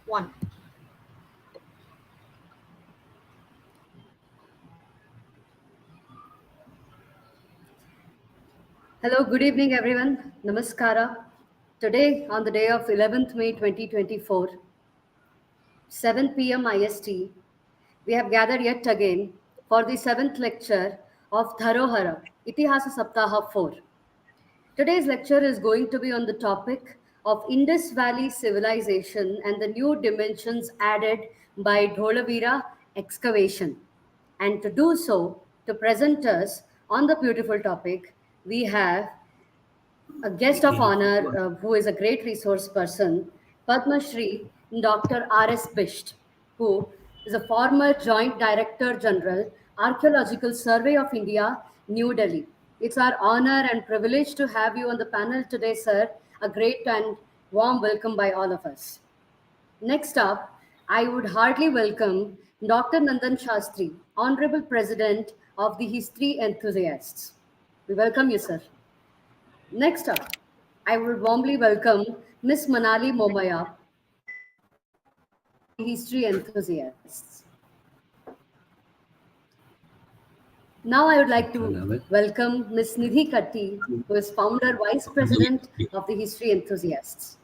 One. Hello, good evening, everyone. Namaskara. Today, on the day of 11th May 2024, 7 p.m. IST, we have gathered yet again for the seventh lecture of Dharohar, Itihasa Saptaha 4. Today's lecture is going to be on the topic of Indus Valley civilization and the new dimensions added by Dholavira Excavation. And to do so, to present us on the beautiful topic, we have a guest of honor who is a great resource person, Padma Shri Dr. R.S. Bisht, who is a former Joint Director General, Archaeological Survey of India, New Delhi. It's our honor and privilege to have you on the panel today, sir. A great and warm welcome by all of us. Next up, I would heartily welcome Dr. Nandan Shastri, Honorable President of the History Enthusiasts. We welcome you, sir. Next up, I would warmly welcome Miss Manali Momaya of the History Enthusiasts. Now I would like to welcome Miss Nidhi Katti, who is founder, vice president of the History Enthusiasts.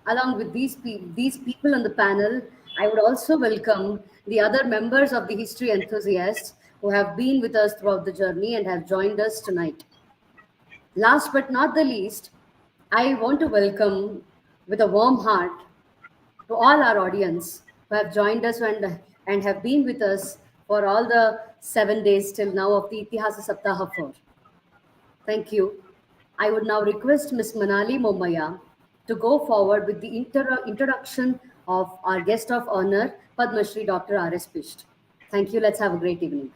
Along with these people on the panel, I would also welcome the other members of the History Enthusiasts who have been with us throughout the journey and have joined us tonight. Last but not the least, I want to welcome with a warm heart to all our audience who have joined us and have been with us for all the 7 days till now of the Itihasa Saptaha 4. Thank you. I would now request Ms. Manali Momaya to go forward with the introduction of our guest of honor, Padma Shri Dr. R.S. Bisht. Thank you. Let's have a great evening.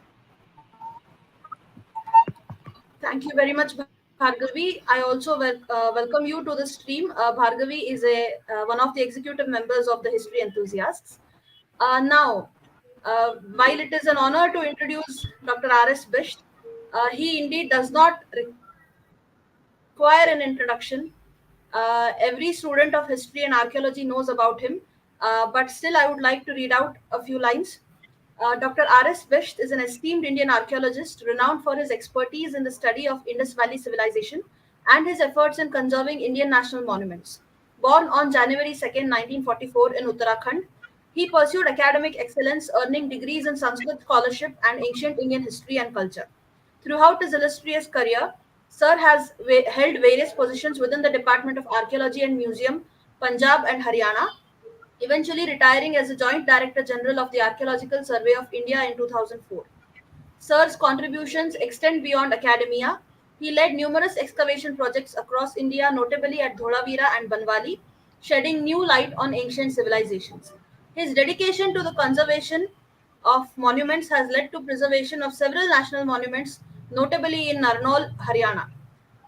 Thank you very much, Bhargavi. I also welcome you to the stream. Bhargavi is one of the executive members of the History Enthusiasts. While it is an honor to introduce Dr. R.S. Bisht, he indeed does not require an introduction. Every student of history and archaeology knows about him, but still I would like to read out a few lines. Dr. R.S. Bisht is an esteemed Indian archaeologist renowned for his expertise in the study of Indus Valley civilization and his efforts in conserving Indian national monuments. Born on January 2nd, 1944 in Uttarakhand, he pursued academic excellence, earning degrees in Sanskrit scholarship and ancient Indian history and culture. Throughout his illustrious career, Sir has held various positions within the Department of Archaeology and Museum, Punjab and Haryana, eventually retiring as the Joint Director General of the Archaeological Survey of India in 2004. Sir's contributions extend beyond academia. He led numerous excavation projects across India, notably at Dholavira and Banawali, shedding new light on ancient civilizations. His dedication to the conservation of monuments has led to preservation of several national monuments, notably in Narnaul, Haryana.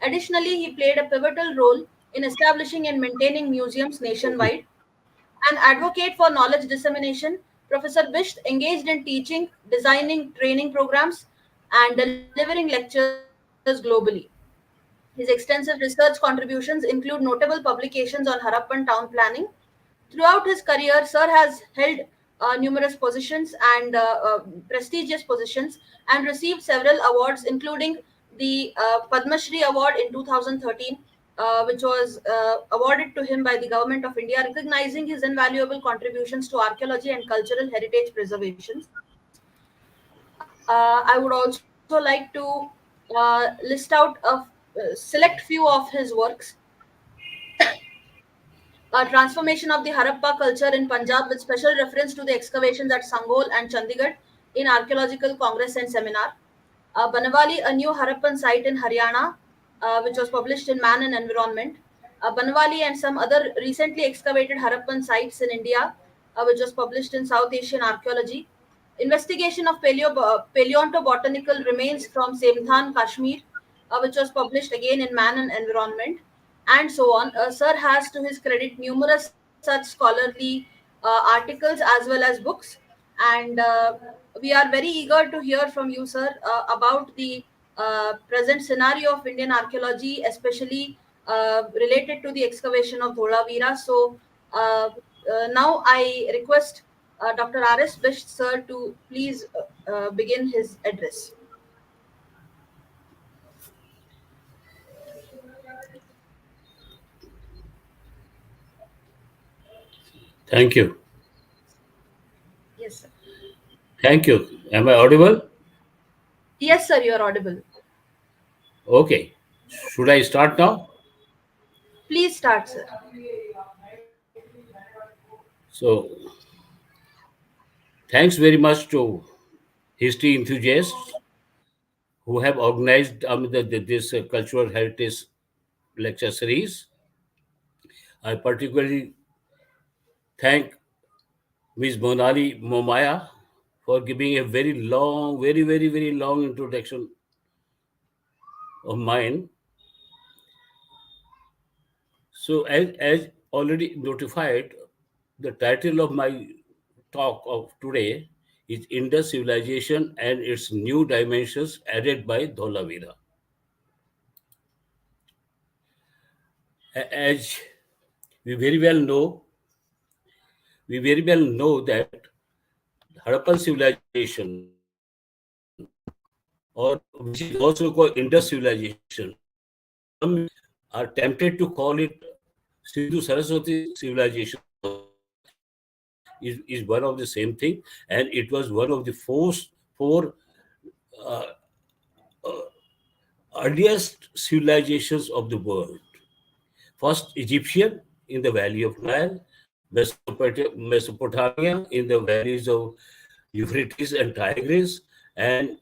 Additionally, he played a pivotal role in establishing and maintaining museums nationwide. An advocate for knowledge dissemination, Professor Bisht engaged in teaching, designing training programs, and delivering lectures globally. His extensive research contributions include notable publications on Harappan town planning. Throughout his career, Sir has held numerous positions and prestigious positions and received several awards, including the Padma Shri Award in 2013, which was awarded to him by the Government of India, recognizing his invaluable contributions to archaeology and cultural heritage preservations. I would also like to list out a select few of his works. Transformation of the Harappa culture in Punjab with special reference to the excavations at Sanghol and Chandigarh in Archaeological Congress and Seminar. Banawali, a new Harappan site in Haryana, which was published in Man and Environment. Banawali and some other recently excavated Harappan sites in India, which was published in South Asian Archaeology. Investigation of paleontobotanical remains from Semthan, Kashmir, which was published again in Man and Environment, and so on. Sir has, to his credit, numerous such scholarly articles as well as books, and we are very eager to hear from you, sir, about the present scenario of Indian archaeology, especially related to the excavation of Dholavira. So, Uh, Now I request Dr. R.S. Bisht sir to please begin his address. Thank you. Yes, sir. Thank you. Am I audible? Yes, sir, you are audible. Okay. Should I start now? Please start, sir. So, thanks very much to history enthusiasts who have organized this cultural heritage lecture series. I particularly thank Ms. Monali Momaya for giving a very long, very long introduction of mine. So, as already notified, the title of my talk of today is Indus Civilization and its New Dimensions added by Dholavira. As we very well know, we very well know that Harappan civilization, or which is also called Indus civilization, some are tempted to call it Sindhu Saraswati civilization is one of the same thing, and it was one of the four uh, earliest civilizations of the world. First, Egyptian in the valley of Nile, Mesopotamia in the valleys of Euphrates and Tigris, and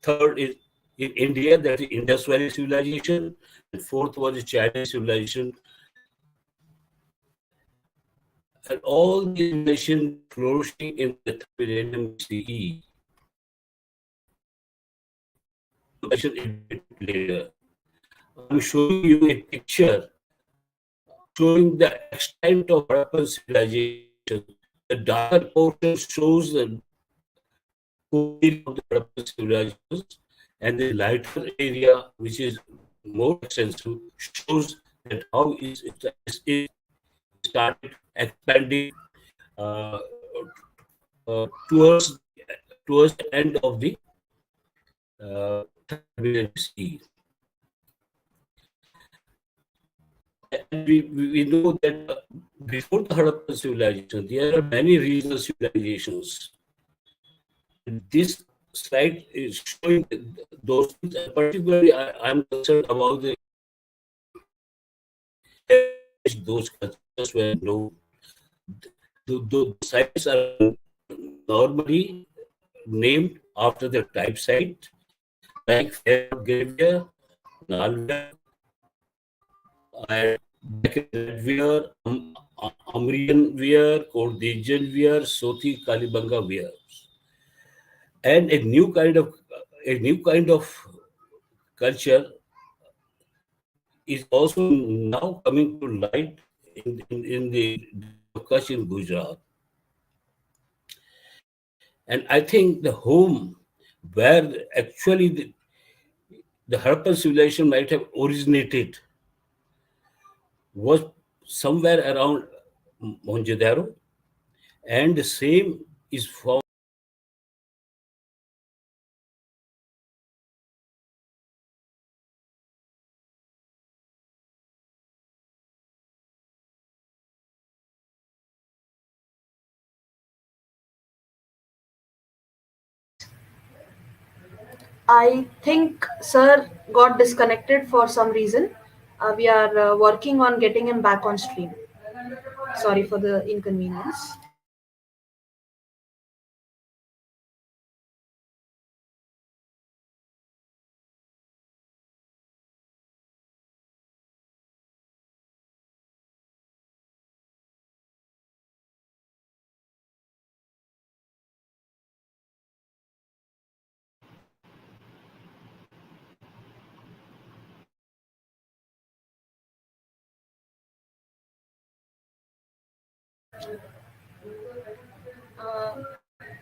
third is in India, that is Indus Valley civilization, and fourth was the Chinese civilization. And all these civilizations flourishing in the third millennium BCE. A bit later. I'm showing you a picture showing the extent of Harappan civilization. The darker portion shows the core area of the Harappan civilizations, and the lighter area, which is more extensive, shows that how it started expanding uh, towards the end of the third millennium BCE. And we know that before the Harappan civilization, there are many regional civilizations. And this slide is showing those things. And particularly, I'm concerned about those cultures were known. Those sites are normally named after the type site, like Fair Graveyard, Nalanda, and Redwear, Amrian wear, Cordesian wear, Soti Kalibanga wear, and a new kind of culture is also now coming to light in the district of Kutch in Gujarat. And I think the home where actually the Harappan civilization might have originated was somewhere around Mohenjo-daro, and the same is found. I think sir got disconnected for some reason. We are working on getting him back on stream. Sorry for the inconvenience.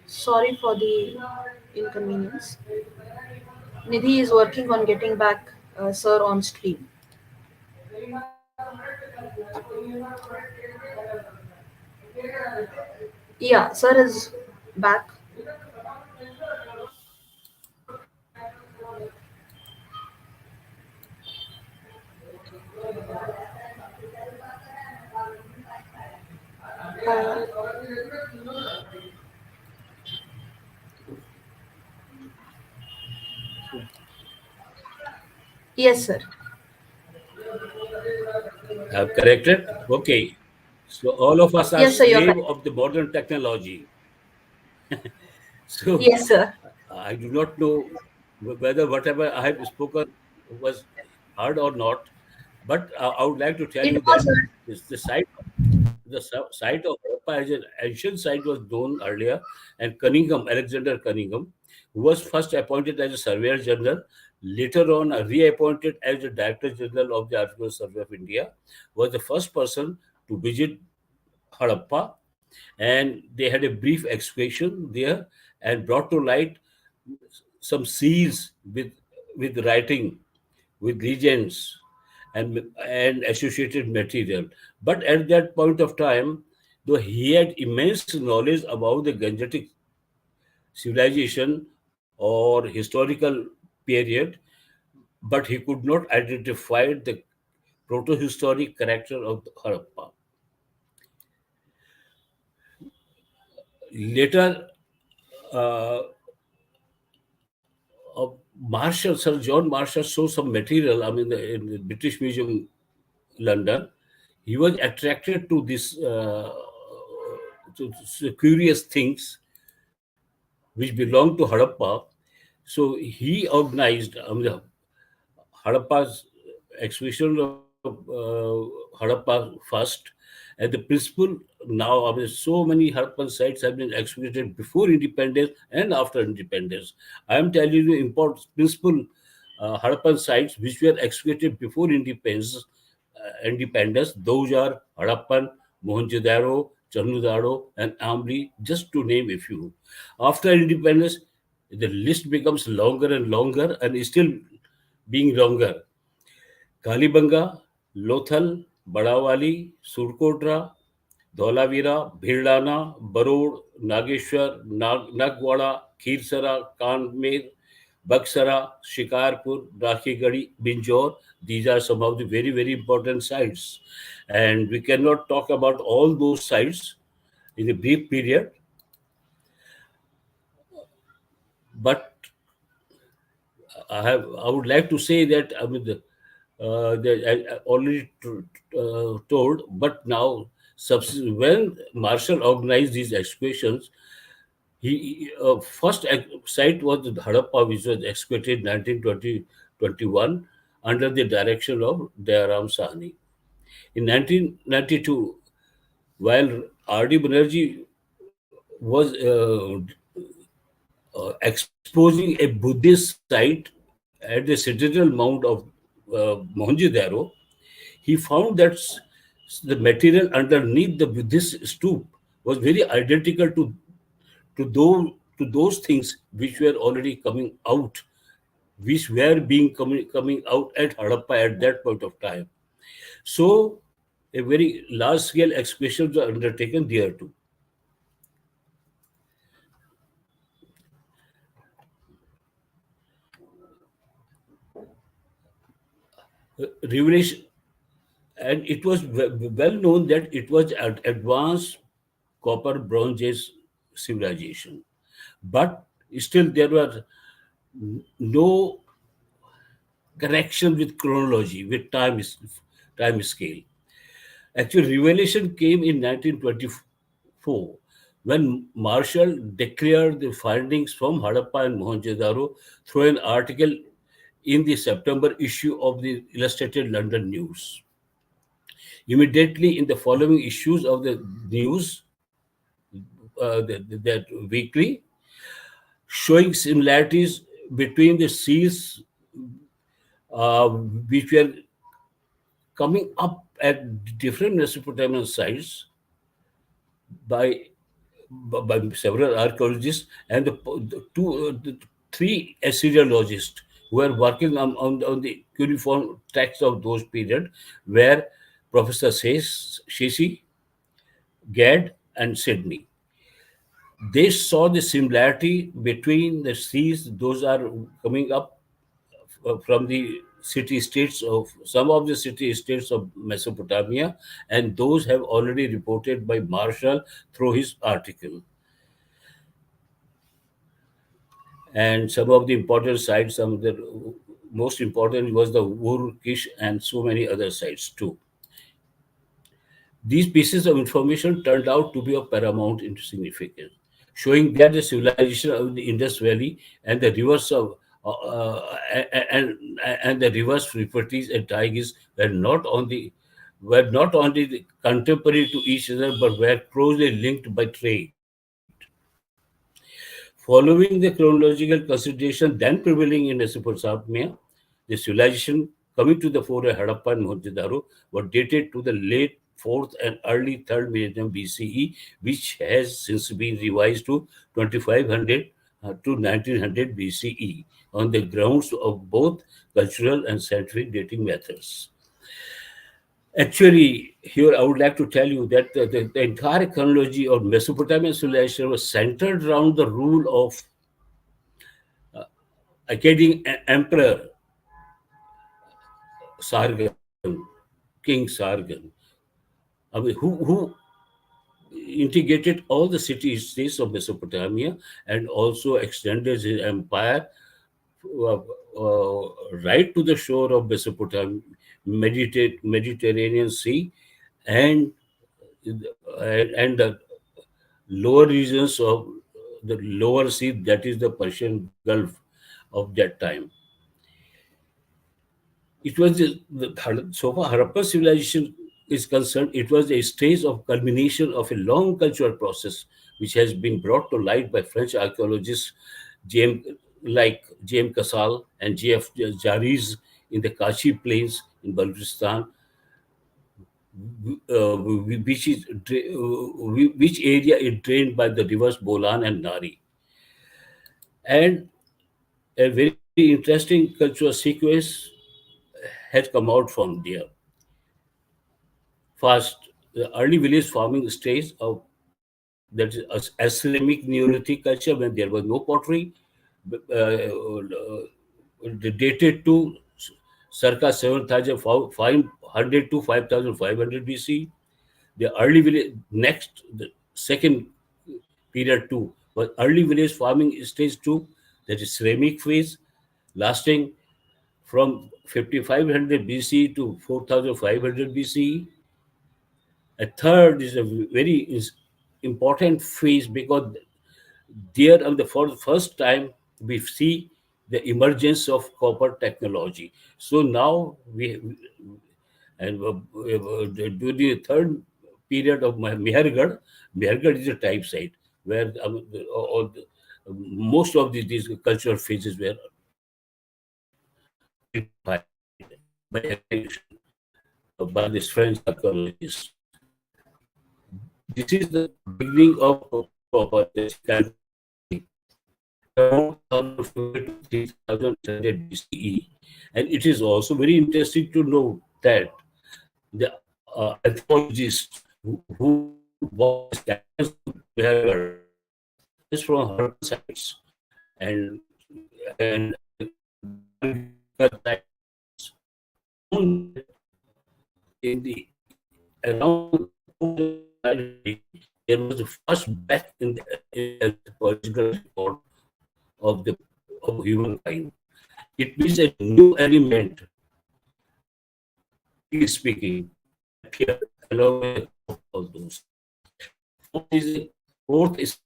Sorry for the inconvenience. Nidhi is working on getting back sir on stream. Yeah, sir is back. Uh, yes, sir. I've corrected. Okay. So all of us are Yes, sir, you're slave correct. of the modern technology. So Yes, sir. I do not know whether whatever I have spoken was heard or not, but I would like to tell It you was that the site of Harappa as an ancient site was known earlier, and Cunningham, Alexander Cunningham, who was first appointed as a Surveyor General, later on reappointed as the Director General of the Archaeological Survey of India, was the first person to visit Harappa, and they had a brief excavation there and brought to light some seals with writing, with legends and associated material. But at that point of time, though he had immense knowledge about the Gangetic civilization or historical period, but he could not identify the proto-historic character of Harappa. Later, uh, Marshall, Sir John Marshall saw some material, I mean, in the British Museum, London. He was attracted to this curious things which belonged to Harappa. So he organized Harappa's excavation of Harappa first, and the principle now, I mean, so many Harappan sites have been excavated before independence and after independence. I am telling you important principal Harappan sites which were excavated before independence. Those are Harappan, Mohenjo-daro, Chanudaro, and Amli, just to name a few. After independence, the list becomes longer and longer and is still being longer. Kalibanga, Lothal, Banawali, Surkotra, Dholavira, Bhildana, Barod, Nageshwar, Nagwada, Khirsara, Kanmer, Baksara, Shikarpur, Rakhigadi, Binjor. These are some of the very, very important sites. And we cannot talk about all those sites in a brief period, but I would like to say that I mean I already told, but now when Marshall organized these excavations, he first site was the Harappa, which was excavated 1921 under the direction of Dayaram Sahni. In 1992, while R.D. Banerjee was exposing a Buddhist site at the citadel mound of Mohenjo-daro, he found that the material underneath the Buddhist stoop was very identical to those to those things which were already coming out, which were being coming out at Harappa at that point of time. So a very large scale excavations were undertaken there too. Revelation, and it was well known that it was an advanced copper bronze age civilization, but still there were no connection with chronology, with time scale. Actually, revelation came in 1924 when Marshall declared the findings from Harappa and Mohenjo-daro through an article in the September issue of the Illustrated London News. Immediately in the following issues of the news, that weekly, showing similarities between the seals which were coming up at different Mesopotamian sites by by several archaeologists and the three Assyriologists who are working on the cuneiform texts of those period, where Professor Shashi, Gad, and Sydney. They saw the similarity between the seas, those are coming up from the city states of some of the city states of Mesopotamia, and those have already reported by Marshall through his article. And some of the important sites, some of the most important was the Ur, Kish, and so many other sites too. These pieces of information turned out to be of paramount significance, showing that the civilization of the Indus Valley and the rivers of and the rivers Euphrates and Tigris were not only contemporary to each other but were closely linked by trade. Following the chronological consideration then prevailing in Mesopotamia, the civilization coming to the fore of Harappa and Mohenjo-daro were dated to the late 4th and early 3rd millennium BCE, which has since been revised to 2500 to 1900 BCE on the grounds of both cultural and scientific dating methods. Actually, here I would like to tell you that the entire chronology of Mesopotamian civilization was centered around the rule of Akkadian Emperor Sargon, King Sargon, I mean, who integrated all the city states of Mesopotamia and also extended his empire uh, right to the shore of Mesopotamia, Mediterranean Sea, and and the lower regions of the lower sea, that is the Persian Gulf of that time. It was so far Harappan civilization is concerned, it was a stage of culmination of a long cultural process which has been brought to light by French archaeologists James, like James Casal and J.F. Jaris in the Kashi Plains in Balochistan, which which area is drained by the rivers Bolan and Nari. And a very interesting cultural sequence has come out from there. First, the early village farming stage of that is Islamic Neolithic culture when there was no pottery, dated to circa 7,500 to 5,500 BC. The early village, next, the second period two was early village farming stage two, that is ceramic phase, lasting from 5,500 BC to 4,500 BCE. A third is a very important phase because there, for the first time, we see the emergence of copper technology. So now and during the third period of Mehergarh is a type site where most of these cultural phases were identified by excavation by this French archaeologist. This is the beginning of proper around 3000 BCE, and it is also very interesting to know that the anthropologist who was is from Harappan sites and in the around there was the first batch in the anthropological record of the of humankind. It means a new element is speaking appear along with all those. Fourth is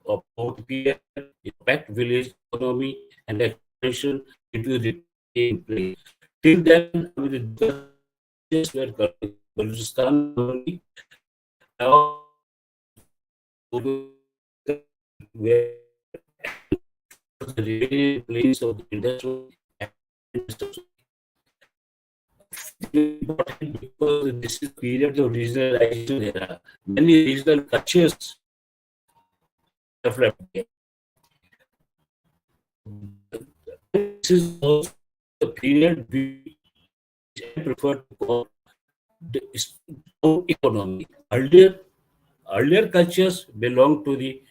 of appear impact village economy and expansion into the in place. Till then, with the were Balochistan only, now where the remaining plains of the industrial important because this is period of regionalization. There are many regional cultures developed there. This is also the period which I prefer to call town economy. Earlier cultures belonged to the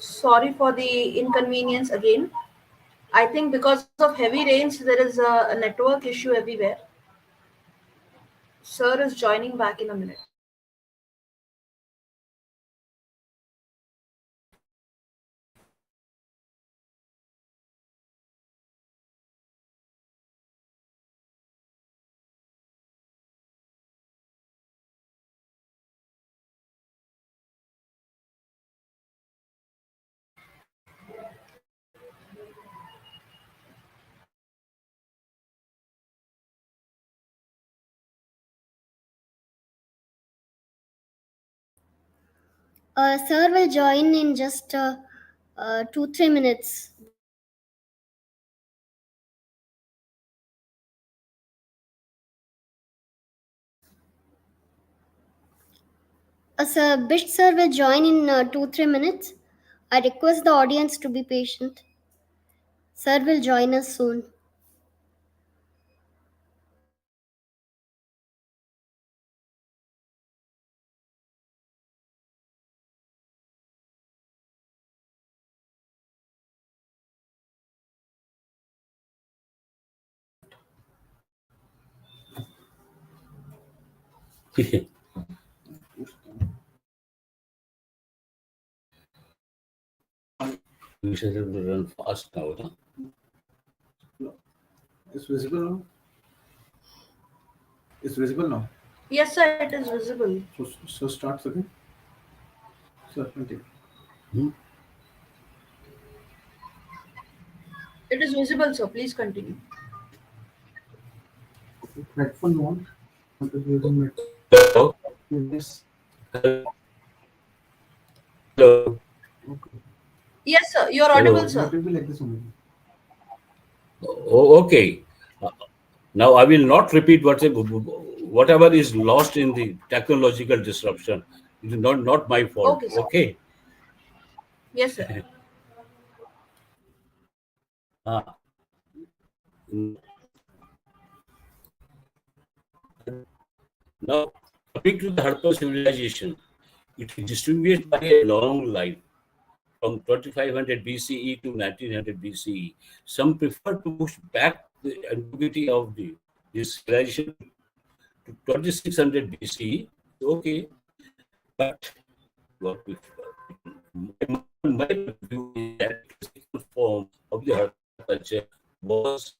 Sorry for the inconvenience again. I think because of heavy rains, there is a network issue everywhere. Sir is joining back in a minute. Sir will join in just 2-3 minutes. Sir Bisht sir will join in 2-3 minutes. I request the audience to be patient. Sir will join us soon. we should run fast now. Huh? It's visible now. It's visible now. Yes, sir, it is visible. So start again. Sir, continue. It is visible, sir. Please continue. Headphone you want? What is using it? Hello. Yes. Hello. Okay. Yes, sir. You are Hello. audible, It sir. will be like this only. Oh, okay. Now I will not repeat whatever is lost in the technological disruption. It is not my fault. Okay, sir. Okay. Yes, sir. Ah. Now, coming to the Harappan civilization, it is distinguished by a long life from 2500 BCE to 1900 BCE. Some prefer to push back the antiquity of this civilization to 2600 BCE. Okay, but what we, my view is that the second form of the Harappan culture was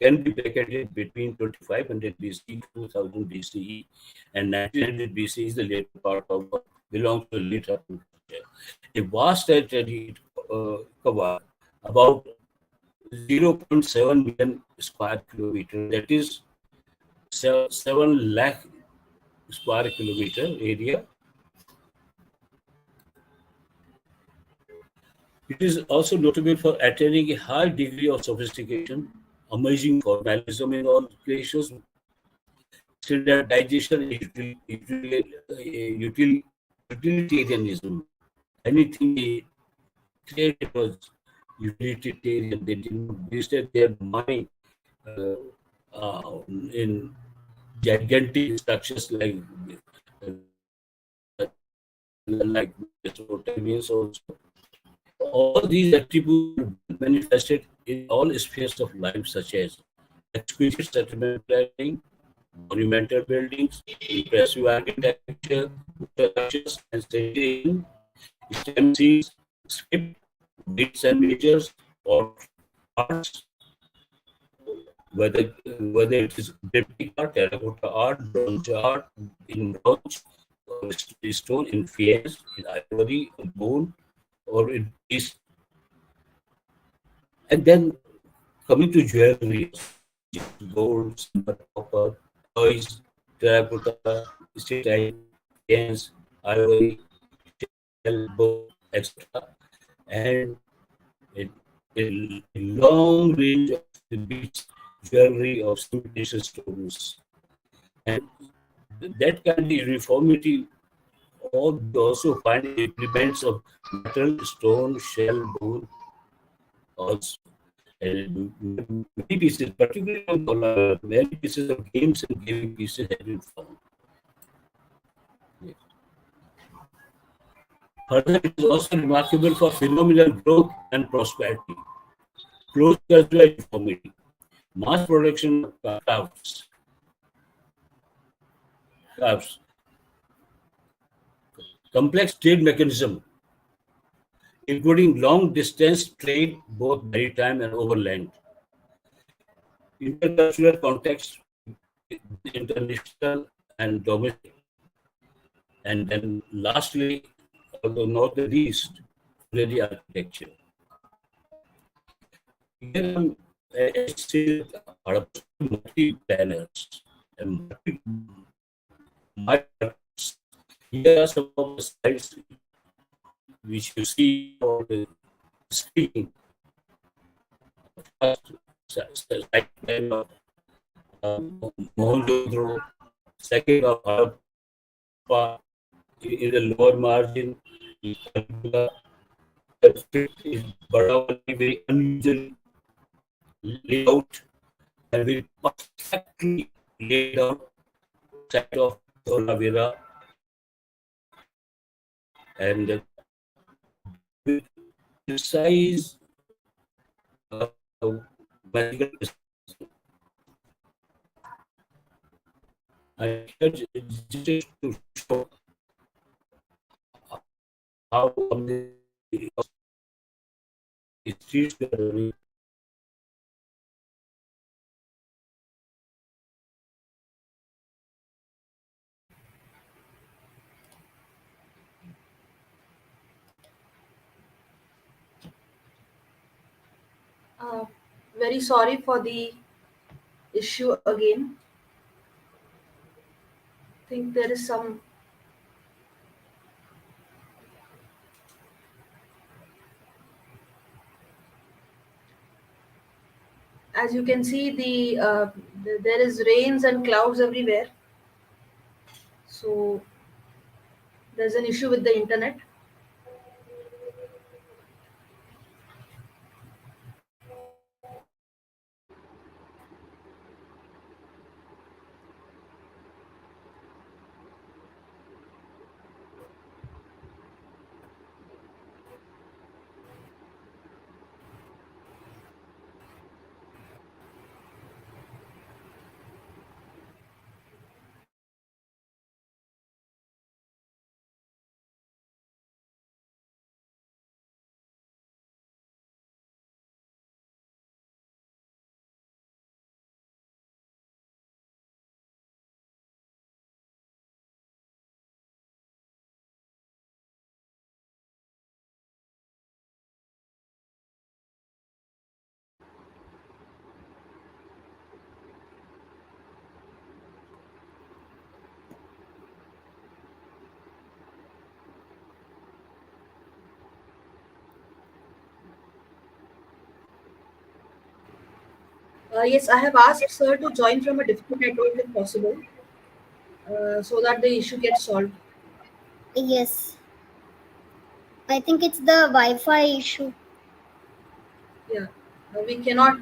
can be bracketed between 2500 BCE, 2000 BCE, and 1900 BCE is the later part of belongs to late Harappan culture. A vast territory covered about 0.7 million square kilometer, that is 7 lakh square kilometer area. It is also notable for attaining a high degree of sophistication, amazing formalism in all places, standardization, utilitarianism. Anything they created was utilitarian. They did not wasted their money in gigantic structures like Mesopotamians also. All these attributes manifested in all spheres of life, such as exquisite settlement planning, monumental buildings, impressive architecture, structures and sanitation, stem seals, script, bits and measures, or arts, whether it is graffiti art, terracotta art, bronze art, in bronze, or stone, in faience, in ivory, in bone, or in piece, And then coming to jewelry, gold, silver, copper, toys, terracotta, steel time, chains, ivory, shell, bone, etc. And a long range of the beads, jewelry of cementitious stones. And that kind of uniformity, or we also find implements of metal, stone, shell, bone, also. And many pieces, particularly on Dholavira, many pieces of games and gaming pieces have been found. Yes. Further, it is also remarkable for phenomenal growth and prosperity, close cultural uniformity, mass production of crafts, complex trade mechanism, including long distance trade, both maritime and overland, intercultural context, international and domestic. And then lastly, although not the least, really architecture. Here I say multi-planners and here are some of the slides which you see on the screen. First, slide plan of Mohenjo-daro, second of Harappa in the lower margin, the fifth is Banawali, very unusual layout and very perfectly laid out site of Dholavira, and with precise magical I just to show how the streets were running. Uh, very sorry for the issue again. I think there is some. As you can see, there is rains and clouds everywhere. So there's an issue with the internet. Yes, I have asked sir to join from a different network if possible, so that the issue gets solved. Yes, I think it's the Wi-Fi issue. Yeah, we cannot,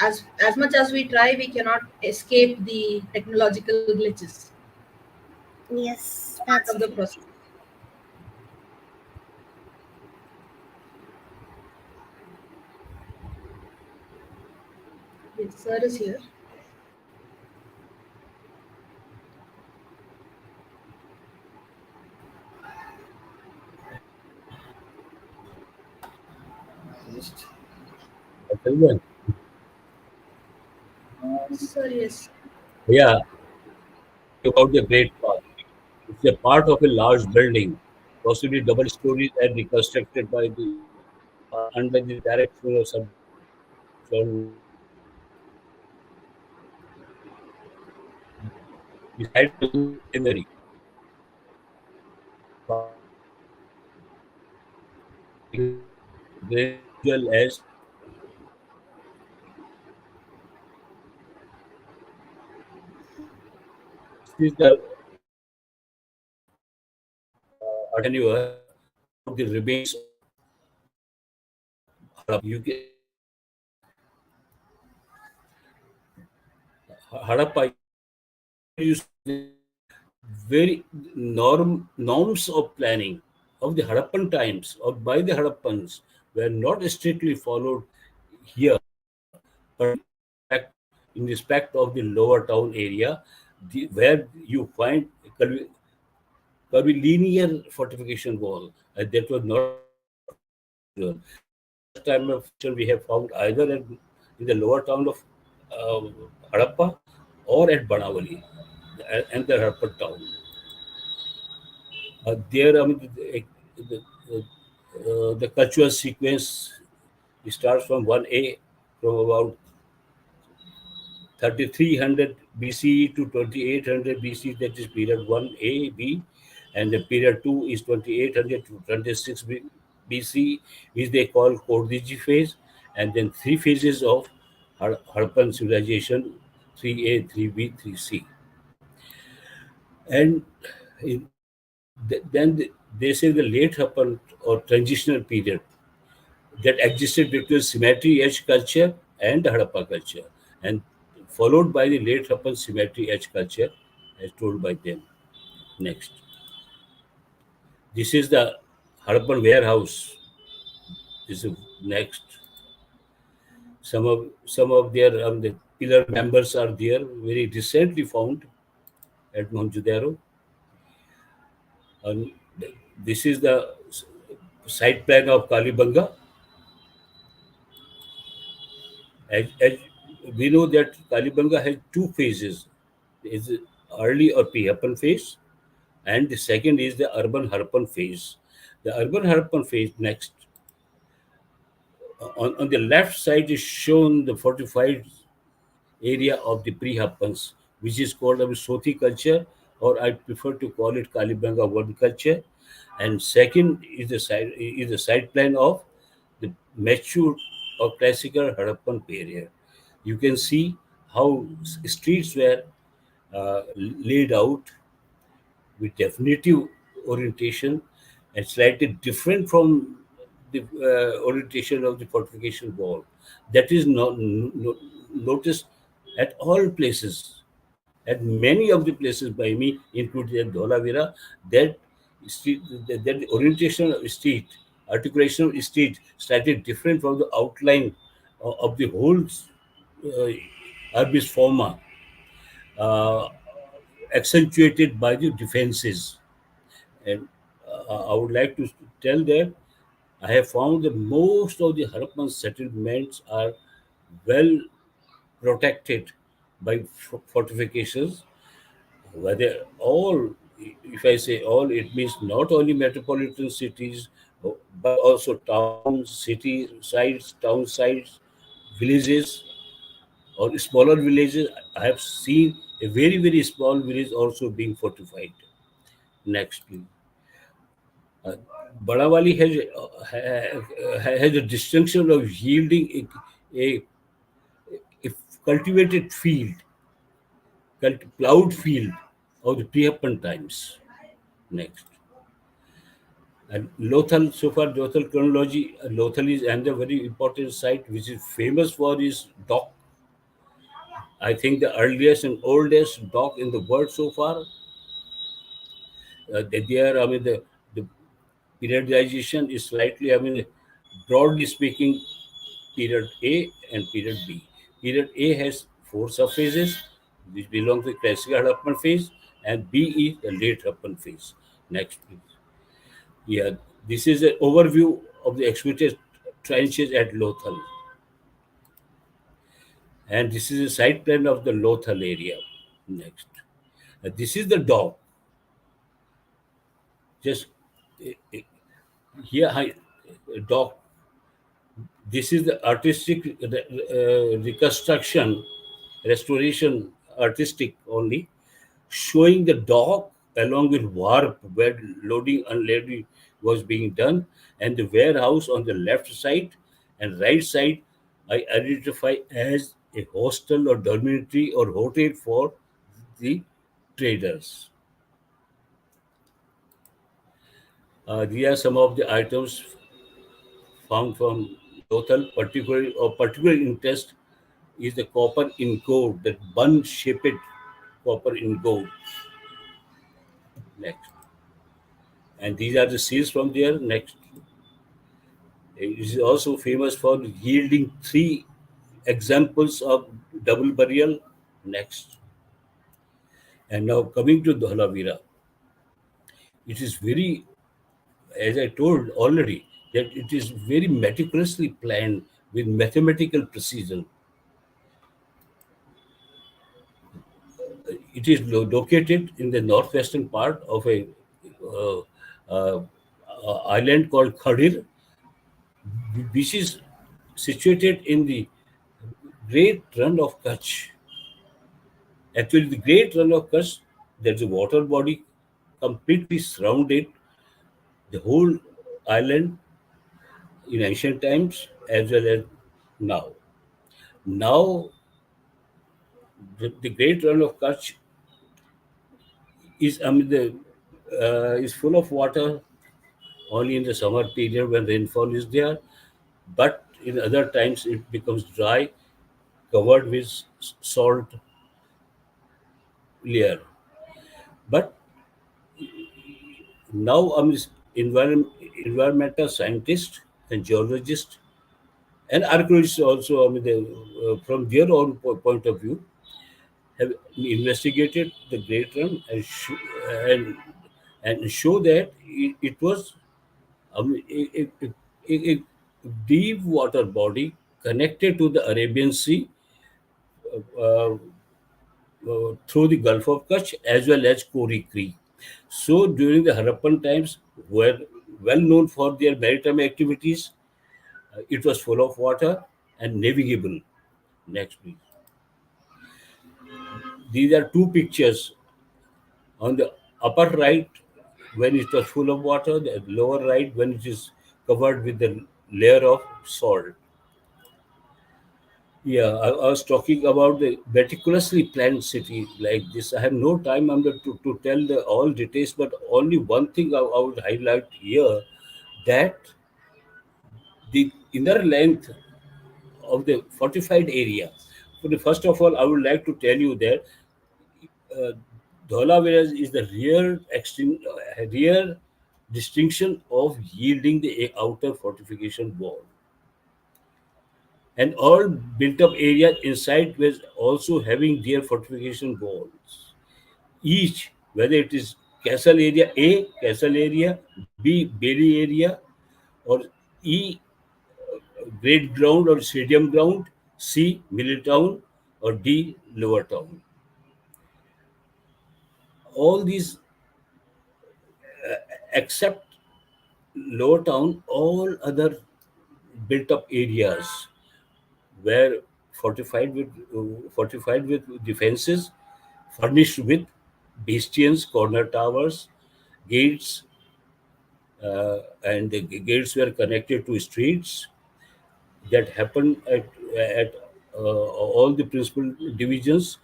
as much as we try, we cannot escape the technological glitches. Yes, Part that's of the true. process. Yes, sir is here. Everyone. Sir, yes. Yeah, about the Great Park. It's a part of a large building, possibly double stories and reconstructed by the under the direction of some beside the primary. Gradual as this is the tenure of the remains of Harappa. Harappa used very norms of planning of the Harappan times or by the Harappans were not strictly followed here, but in respect of the lower town area, where you find curvilinear fortification wall. That was not first time of we have found either in the lower town of Harappa or at Banawali and the Harappan town. There, I mean, the cultural sequence starts from 1A, from about 3300 BCE to 2800 BC, that is period 1A, B, and the period 2 is 2800 to 26 BC, which they call Kordiji phase, and then three phases of Harappan civilization 3A, 3B, 3C. And then they say the late Harappan or transitional period that existed between cemetery age culture and Harappa culture, and followed by the late Harappan cemetery age culture, as told by them. Next, this is the Harappan warehouse. This is next. Some of their the pillar members are there, very recently found at Mohenjo-daro. And this is the site plan of Kalibanga. As we know that Kalibanga has two phases. Is the early or pre-Harappan phase, and the second is the urban Harappan phase. The urban Harappan phase next. On the left side is shown the fortified area of the pre-Harappans, which is called a Sothi culture, or I prefer to call it Kalibanga one culture. And second is the side plan of the mature or classical Harappan period. You can see how streets were laid out with definitive orientation and slightly different from the orientation of the fortification wall. That is not noticed at all places, at many of the places by me, including Dholavira, that street, that the orientation of street, articulation of street, slightly different from the outline of the whole urbis forma, uh, accentuated by the defenses. And I would like to tell that I have found that most of the Harappan settlements are well protected by fortifications. Whether all, if I say all, it means not only metropolitan cities, but also towns, city sites, town sites, villages, or smaller villages. I have seen a very, very small village also being fortified. Next, please. Uh, Banawali has a distinction of yielding a, a cultivated field, plowed field of the pre-Harappan times. Next. And Lothal, so far, Lothal chronology, Lothal is another very important site which is famous for its dock. I think the earliest and oldest dock in the world so far. There, I mean, the periodization is slightly, I mean, broadly speaking, period A and period B. Period A has four subphases, which belong to the classical Harappan phase, and B is the late Harappan phase. Next, please. Yeah, this is an overview of the excavated trenches at Lothal. And this is a site plan of the Lothal area. Next. This is the dock. Just here, dock. This is the artistic reconstruction, restoration, artistic only, showing the dock along with wharf where loading unloading was being done, and the warehouse on the left side and right side I identify as a hostel or dormitory or hotel for the traders. These are some of the items found from Lothal. Particularly of particular interest is the copper in gold, that bun-shaped copper in gold. Next. And these are the seals from there. Next. It is also famous for yielding three examples of double burial. Next. And now coming to Dholavira. It is very, as I told already, that it is very meticulously planned with mathematical precision. It is located in the northwestern part of a uh, uh, island called Khadir, which is situated in the Great Run of Kutch. Actually, the Great Run of Kutch, there's a water body completely surrounded the whole island in ancient times as well as now. Now, the Great Run of Kutch is is full of water only in the summer period when rainfall is there, but in other times it becomes dry, covered with salt layer. But now I'm environmental scientist and geologist and archaeologists also. From their own point of view, have investigated the Great Run and and show that it was a deep water body connected to the Arabian Sea uh, through the Gulf of Kutch as well as Kori Creek. So during the Harappan times, were well known for their maritime activities. It was full of water and navigable. Next, please. These are two pictures. On the upper right, when it was full of water, the lower right, when it is covered with the layer of salt. Yeah, I was talking about the meticulously planned city like this. I have no time to tell the all details, but only one thing I would highlight here, that the inner length of the fortified area. First of all, I would like to tell you that uh, Dholavira is the rare distinction of yielding the outer fortification wall. And all built up area inside was also having their fortification walls. Each, whether it is castle area A, castle area, B, Bailey area, or E, great ground or stadium ground, C, middle town, or D, lower town. All these, except lower town, all other built up areas were fortified with defenses, furnished with bastions, corner towers, gates, and the gates were connected to streets that happened at all the principal divisions.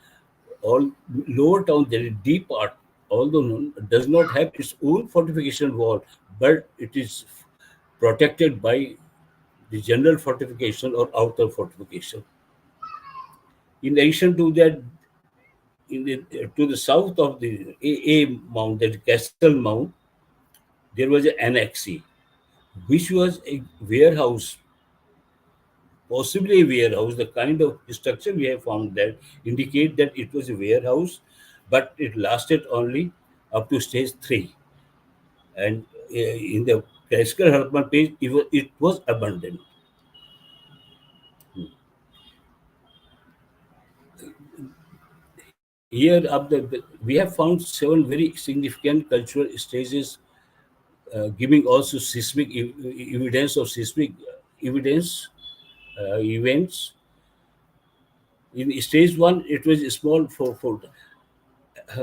All lower town, there is deep part, although does not have its own fortification wall, but it is protected by the general fortification or outer fortification. In addition to that, to the south of the A Mound, that Castle Mound, there was an annexe, which was a warehouse, possibly a warehouse. The kind of structure we have found that indicate that it was a warehouse, but it lasted only up to stage 3. And in the classical Harappan page, it was abandoned. Here, we have found 7 very significant cultural stages, giving also seismic evidence of seismic evidence events. In stage one, it was small for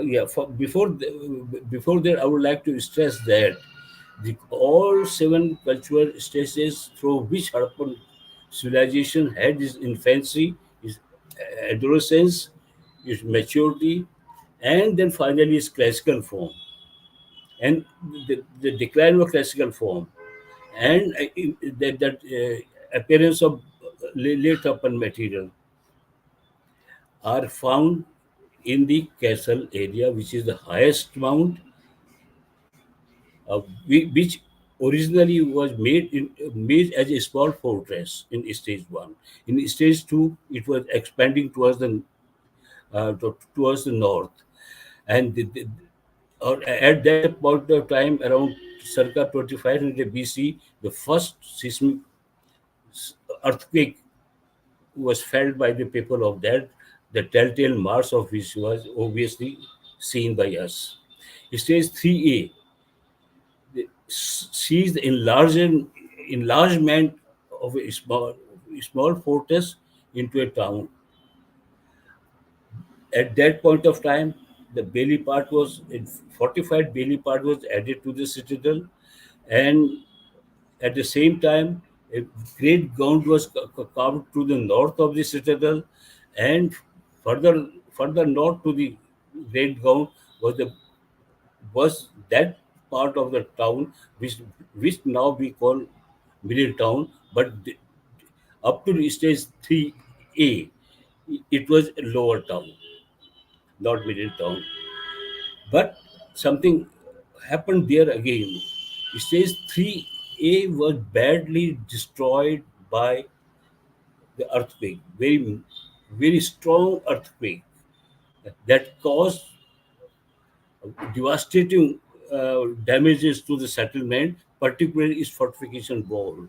yeah. Before that, I would like to stress that all seven cultural stages through which Harappan civilization had its infancy, its adolescence, its maturity, and then finally its classical form, and the decline of classical form, and that appearance of late Harappan material are found in the castle area, which is the highest mound, which originally was made as a small fortress in stage one. In stage two, it was expanding towards the north, and or at that point of time, around circa 2500 BC, the first seismic earthquake was felt by the people of that, the telltale marks of which was obviously seen by us. Stage 3A sees the enlargement of a small fortress into a town. At that point of time, the Bailey part was a fortified Bailey part was added to the citadel, and at the same time, a great gaunt was carved to the north of the citadel, and further north to the great gaunt was that part of the town which now we call middle town, but up to the stage 3A, it was a lower town, not middle town. But something happened there again. Stage 3A was badly destroyed by the earthquake, very strong earthquake that caused devastating damages to the settlement, particularly its fortification wall.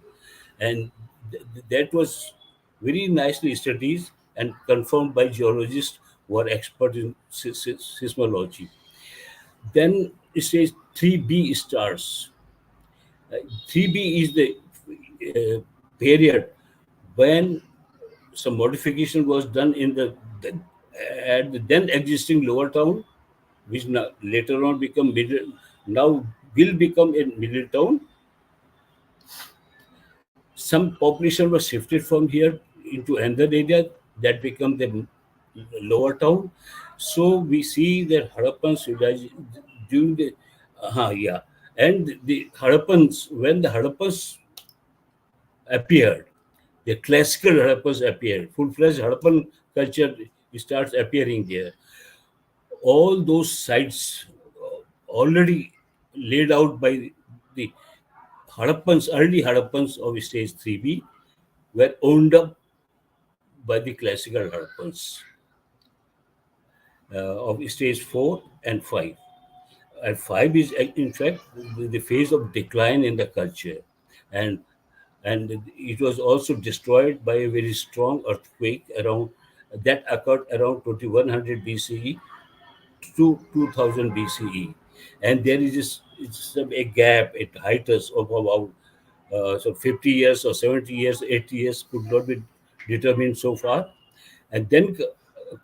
And that was very nicely studied and confirmed by geologists who are expert in seismology. Then it says 3B stars. 3B is the period when some modification was done in at the then existing lower town, which now, later on become middle, now will become a middle town. Some population was shifted from here into another area that become the lower town. So we see that Harappan civilization during the yeah, and the Harappans, when the Harappans appeared, the classical Harappans appeared, full-fledged Harappan culture starts appearing there. All those sites already laid out by the Harappans, early Harappans of stage 3B, were owned up by the classical Harappans of stage 4 and 5. And 5 is, in fact, the phase of decline in the culture. And and it was also destroyed by a very strong earthquake around that occurred around 2100 BCE to 2000 BCE, and there is a gap, a hiatus of about so 50 years or 70 years, 80 years could not be determined so far, and then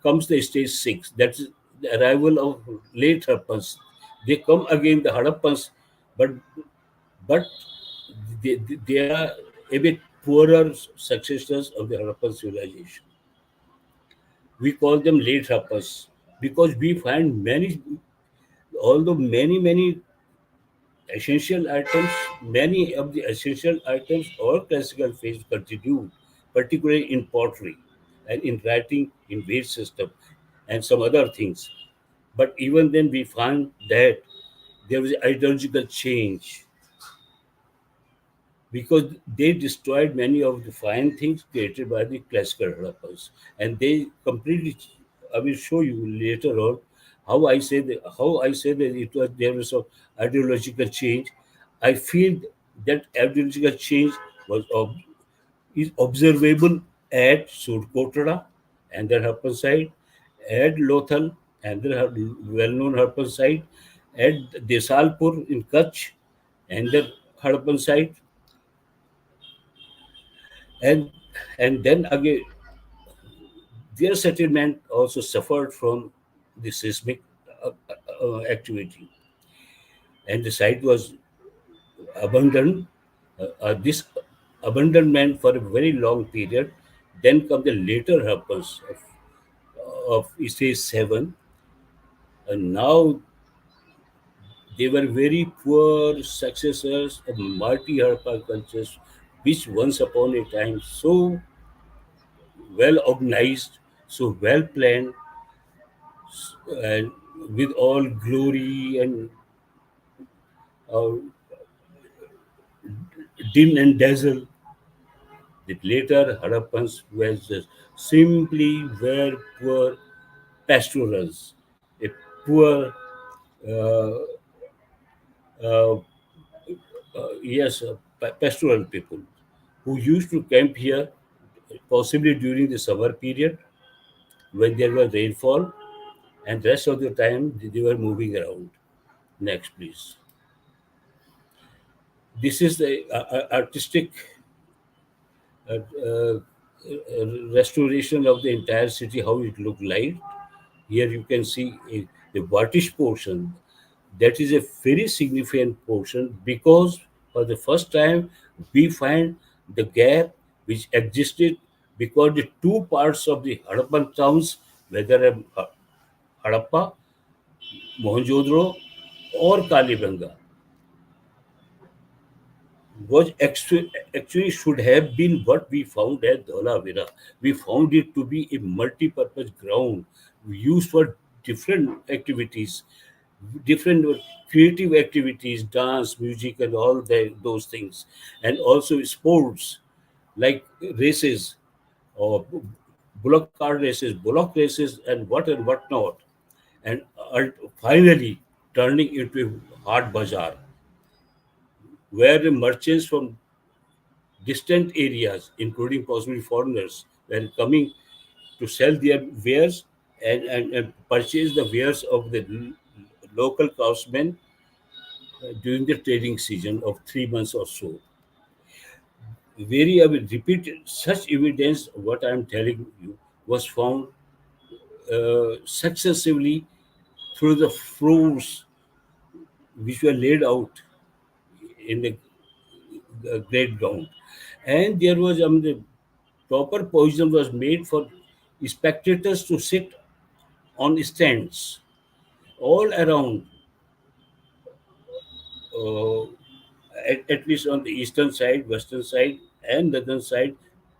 comes the stage 6. That's the arrival of late Harappans. They come again, the Harappans, but but they are a bit poorer successors of the Harappan civilization. We call them late Harappas because we find although many many of the essential items or classical phase continue, particularly in pottery and in writing, in weight system, and some other things. But even then, we find that there was ideological change because they destroyed many of the fine things created by the classical Harappas, and they completely. I will show you later on how I say that it was there was a ideological change. I feel that ideological change is observable at Surkotra and the Harappan site, at Lothal and the well-known Harappan site, at Desalpur in Kutch and the Harappan site, and And then again, their settlement also suffered from the seismic activity, and the site was abandoned. This abandonment for a very long period. Then come the later Harappans of stage 7, and now they were very poor successors of multi Harappan cultures, which once upon a time so well organized, so well planned, and with all glory and uh, dim and dazzle. The later Harappans were just simply were poor pastorals, a poor, uh, uh, yes, pastoral people who used to camp here, possibly during the summer period when there was rainfall, and rest of the time they were moving around. Next, please. This is the artistic uh, uh, restoration of the entire city, how it looked like. Here you can see the Vatish portion. That is a very significant portion because for the first time we find the gap which existed because the two parts of the Harappan towns, whether Harappa, Mohenjo-daro, or Kalibanga, was actually should have been what we found at Dholavira. We found it to be a multi-purpose ground used for different activities, different creative activities, dance, music, and all those things, and also sports like races or bullock races, and what not, and finally turning into a hard bazaar where the merchants from distant areas, including possibly foreigners, were coming to sell their wares and purchase the wares of the local craftsmen during the trading season of 3 months or so. I will repeat such evidence, what I am telling you, was found successively through the floors which were laid out in the great ground. And there was the proper position was made for spectators to sit on stands all around, uh, at least on the eastern side, western side, and northern side,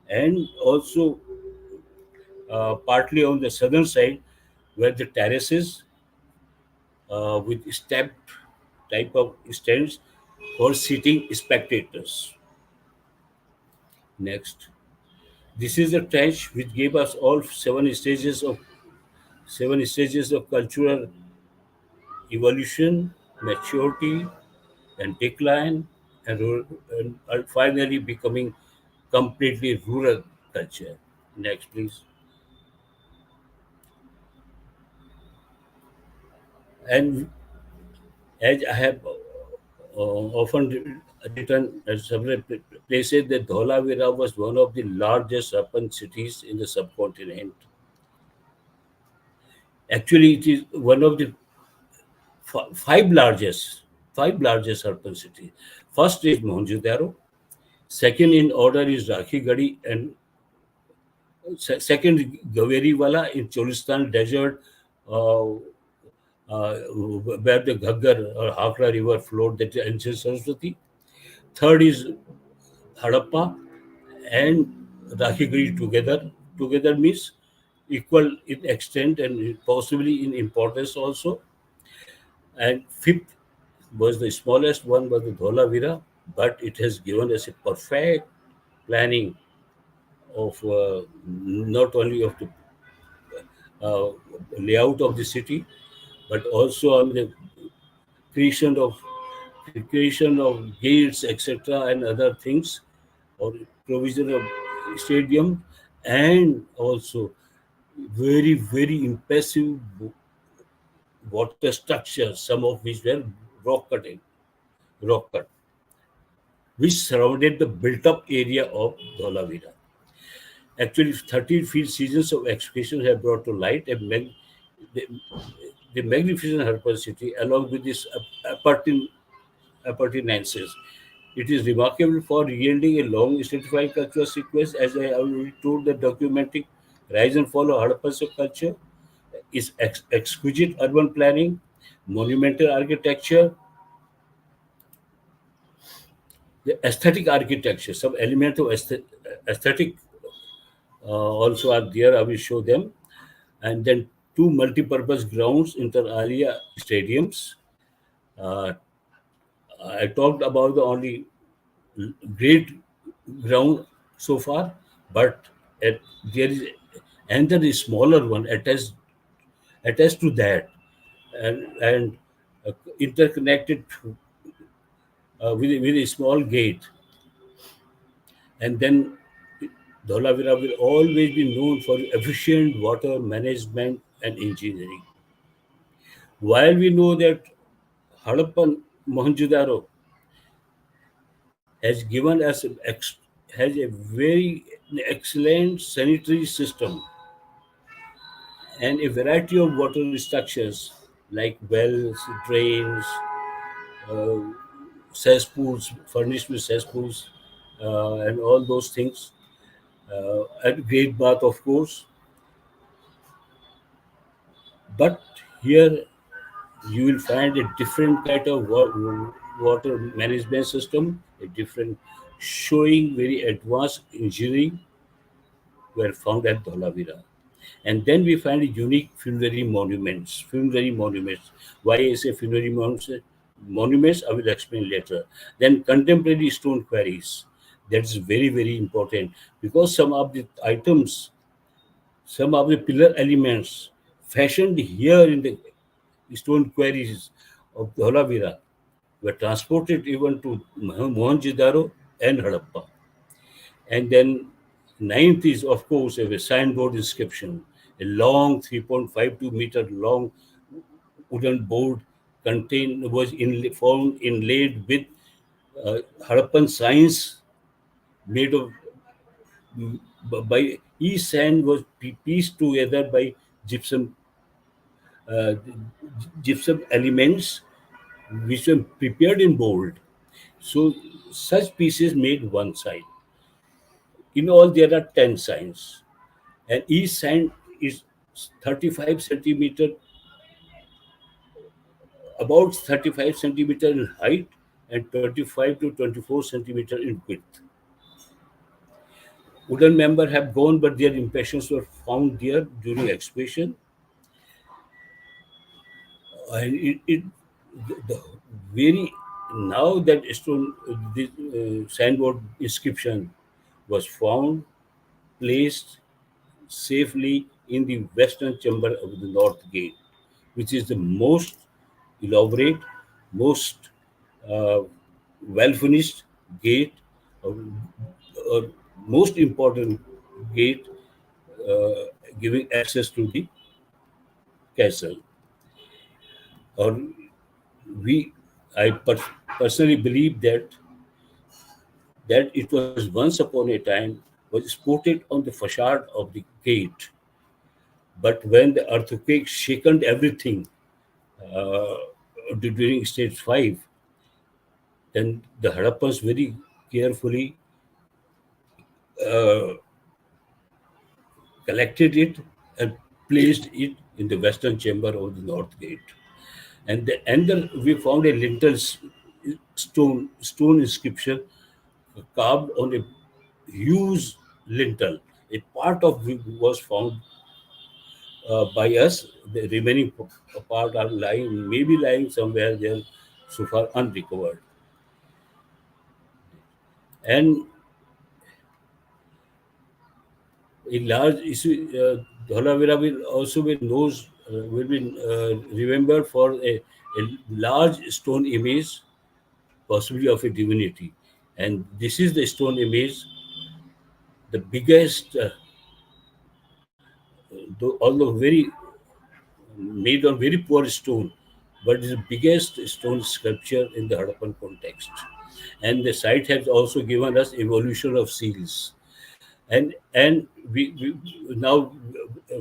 and also partly on the southern side, where the terraces with stepped type of stands for seating spectators. Next, this is the trench which gave us all seven stages of cultural evolution, maturity, and decline, and finally becoming completely rural culture. Next, please. And as I have often written at several places, that Dholavira was one of the largest urban cities in the subcontinent. Actually, it is one of the five largest urban cities. First is Mohenjo-daro. Second in order is Rakhigadi, and second Gaveriwala in Cholistan Desert, uh, where the Ghaggar or Hakra River flowed, that is ancient Saraswati. Third is Harappa and Rakhigadi together. Together means equal in extent and possibly in importance also. And fifth was the smallest one, was the Dholavira, but it has given us a perfect planning of not only of the uh, layout of the city, but also on the creation of creation of gates, etc., and other things, or provision of stadium, and also very impressive water structures, some of which were rock cutting, rock cut, which surrounded the built-up area of Dholavira. Actually, 13 field seasons of excavation have brought to light the, the magnificent Harappan city along with its appurtenances. It is remarkable for yielding a long stratified cultural sequence, as I already told, the documenting rise and fall of Harappan culture, is exquisite urban planning, monumental architecture, the aesthetic architecture, some element of aesthetic also are there. I will show them. And then two multi-purpose grounds, inter alia stadiums. Uh, I talked about the only great ground so far, but there is another smaller one attached to that, and interconnected with a small gate. And then Dholavira will always be known for efficient water management and engineering. While we know that Harappan Mohenjo-daro has given us has a very excellent sanitary system and a variety of water structures like wells, drains, uh, cesspools, furnished with cesspools, and all those things. And great bath, of course. But here you will find a different kind of water management system, a different showing very advanced engineering were found at Dholavira. And then we find unique funerary monuments. Funerary monuments. Why I say funerary monuments? Monuments, I will explain later. Then contemporary stone quarries. That's very, very important because some of the items, some of the pillar elements fashioned here in the stone quarries of Dholavira were transported even to Mohenjo-daro and Harappa. And then ninth is, of course, a signboard inscription, a long 3.52-meter long wooden board was found inlaid with Harappan signs made of by each sand was pieced together by gypsum uh, gypsum elements which were prepared in bold. So such pieces made one sign. In all, there are 10 signs, and each sign is 35 centimeter, about 35 centimeter in height and 25 to 24 centimeter in width. Wooden member have gone, but their impressions were found there during excavation. And the very now that stone, this signboard inscription was found, placed safely in the western chamber of the north gate, which is the most elaborate, most uh, well finished gate, or, or most important gate uh, giving access to the castle. Or we, I personally believe that it was once upon a time was spotted on the facade of the gate. But when the earthquake shaken everything uh, during stage 5, then the Harappans very carefully uh, collected it and placed it in the western chamber of the north gate. And then we found a stone inscription carved on a huge lintel. A part of it was found by us. The remaining part are lying, maybe lying somewhere there, so far unrecovered. And a large issue, Dholavira will also be knows will be remembered for a large stone image, possibly of a divinity. And this is the stone image, the biggest, although very made on very poor stone, but it's the biggest stone sculpture in the Harappan context. And the site has also given us evolution of seals. And we now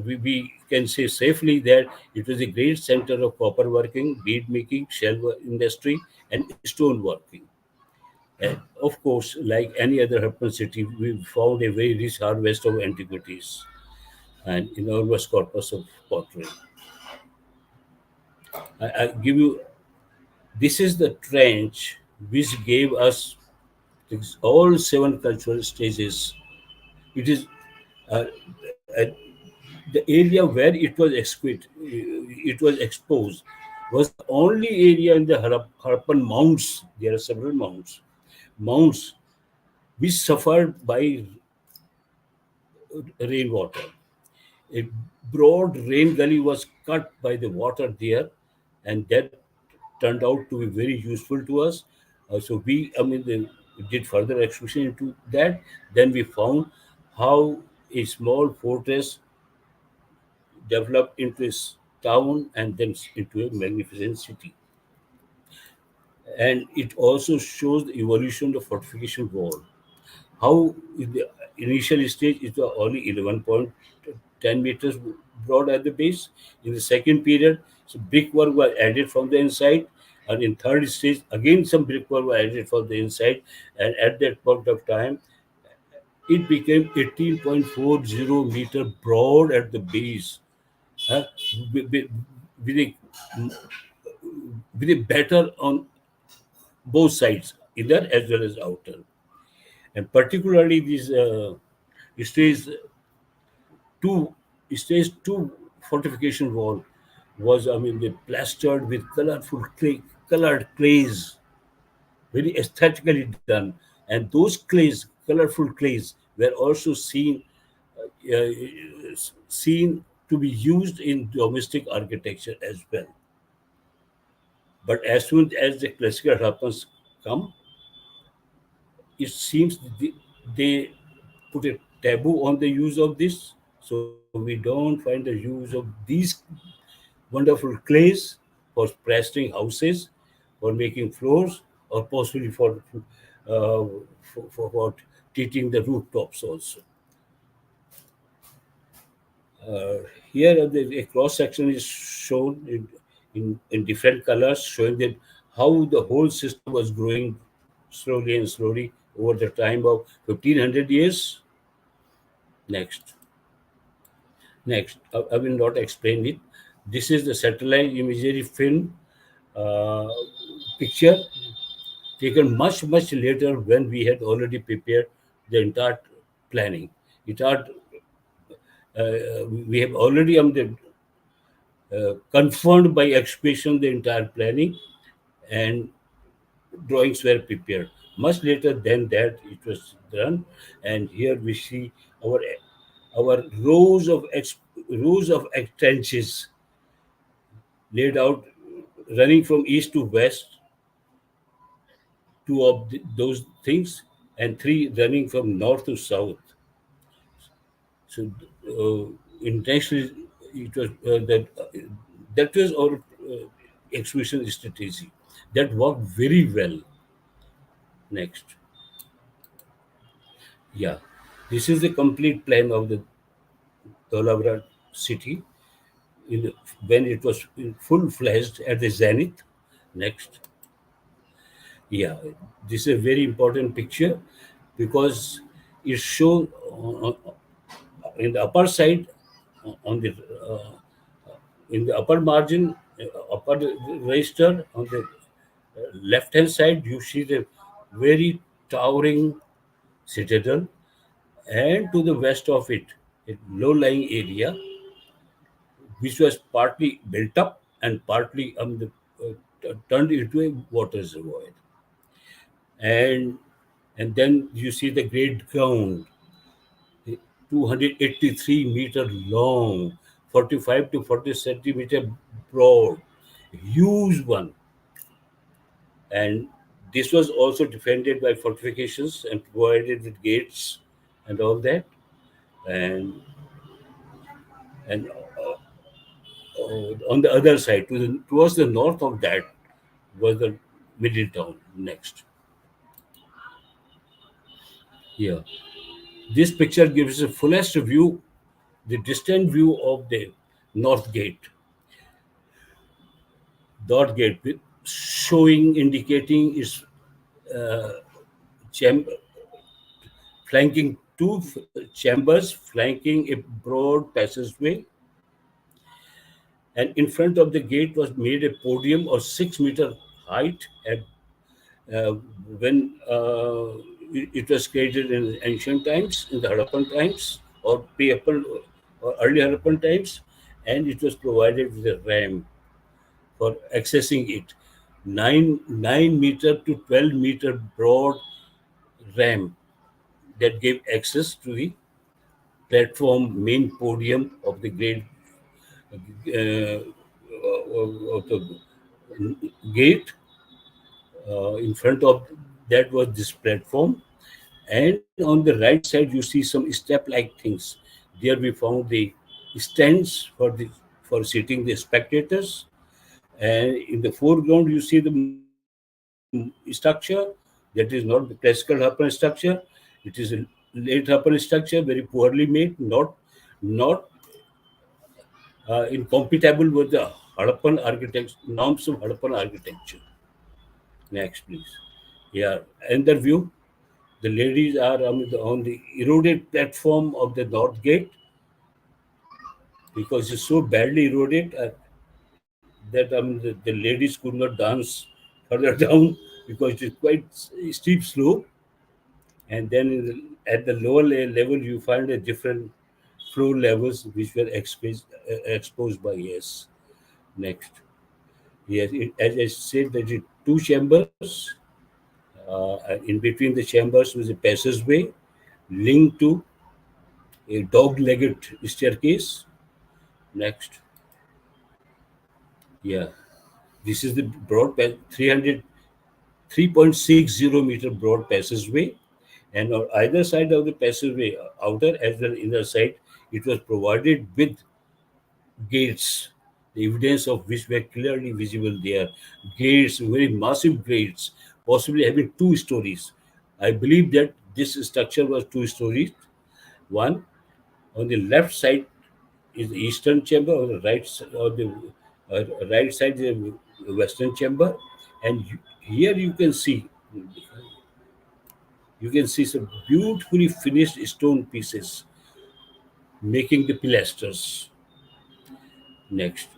we can say safely that it was a great center of copper working, bead making, shell industry, and stone working. And of course, like any other Harappan city, we found a very rich harvest of antiquities and enormous corpus of pottery. I give you this is the trench which gave us all seven cultural stages. It is uh, uh, the area where it was exposed, was the only area in the Harappan mounds. There are several mounds which suffered by rainwater. A broad rain gully was cut by the water there, and that turned out to be very useful to us. We did further excavation into that. Then we found how a small fortress developed into a town and then into a magnificent city. And it also shows the evolution of the fortification wall. How in the initial stage it was only 11.10 meters broad at the base. In the second period, so brickwork was added from the inside, and in third stage again some brickwork was added from the inside. And at that point of time, it became 18.40 meter broad at the base, huh? with, with, with a better on both sides, inner as well as outer. And particularly this stage two stage two fortification wall was, they plastered with colored clays, very aesthetically done. And those colorful clays, were also seen to be used in domestic architecture as well. But as soon as the classical Harappans come, it seems they put a taboo on the use of this. So we don't find the use of these wonderful clays for plastering houses, for making floors, or possibly for treating the rooftops also. Uh, Here, a cross section is shown in different colors, showing that how the whole system was growing slowly and slowly over the time of 1500 years. Next. I will not explain it. This is the satellite imagery film uh, picture taken much later when we had already prepared the entire planning. It had we have already confirmed by excavation the entire planning, and drawings were prepared. Much later than that, it was done, and here we see our rows of trenches laid out, running from east to west, two of those things, and three running from north to south. So intentionally, it was that was our exhibition strategy. That worked very well. Next, yeah, this is the complete plan of the Dholavira city when it was full fledged at the zenith. Next, yeah, this is a very important picture because it shows in the upper side, on the in the upper margin, upper register on the left hand side, you see the very towering citadel, and to the west of it, a low lying area which was partly built up and partly turned into a water reservoir. And then you see the great ground, 283-meter long, 45 to 40 centimeter broad, huge one. And this was also defended by fortifications and provided with gates and all that. And on the other side, towards the north of that, was the middle town. Next, here This picture gives the fullest view, the distant view of the north gate, showing, indicating its chamber, flanking chambers, flanking a broad passageway, and in front of the gate was made a podium of 6 meter height. At uh, when it was created in ancient times, in the Harappan times, or pre-Harappan or early Harappan times, and it was provided with a ramp for accessing it. 9 meter to 12-meter broad ramp that gave access to the platform, main podium of the great of the gate. In front of that was this platform, and on the right side you see some step-like things. There we found the stands for seating the spectators, and in the foreground you see the structure that is not the classical Harappan structure. It is a late Harappan structure, very poorly made, not incompatible with the Harappan architecture norms of Harappan architecture. Next, please. Yeah, another view. The ladies are on the eroded platform of the north gate, because it's so badly eroded that the ladies could not dance further down, because it is quite steep slope. And then at the lower level, you find a different floor levels which were exposed by yes. Next. Yes, as I said, there is two chambers. In between the chambers was a passageway linked to a dog-legged staircase. Next. Yeah. This is the 3.60 meter broad passageway. And on either side of the passageway, outer as well inner side, it was provided with gates, the evidence of which were clearly visible there. Gates, very massive gates, possibly having 2 stories. I believe that this structure was 2 stories. One on the left side is the eastern chamber, on the right side is the western chamber, and here you can see some beautifully finished stone pieces making the pilasters. Next.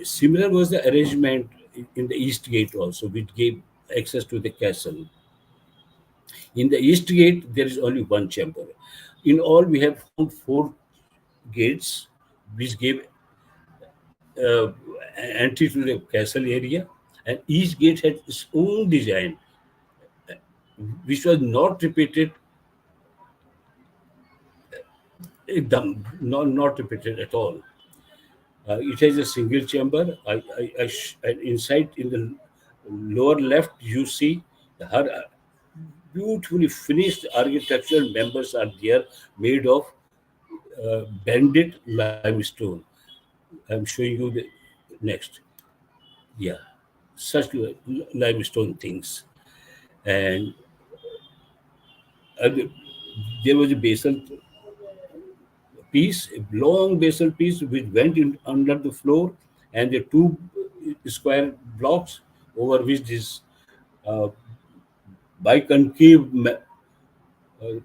Similar was the arrangement in the east gate also, which gave access to the castle. In the east gate, there is only one chamber. In all, we have found 4 gates, which gave uh, entry to the castle area, and each gate had its own design, which was not repeated, not repeated at all. It has a single chamber. And inside, in the lower left, you see her beautifully finished architectural members are there, made of banded limestone. I'm showing you the next. Yeah, such limestone things. And uh, there was a basal piece, a long basal piece, which went in under the floor, and the 2 square blocks over which this uh, biconcave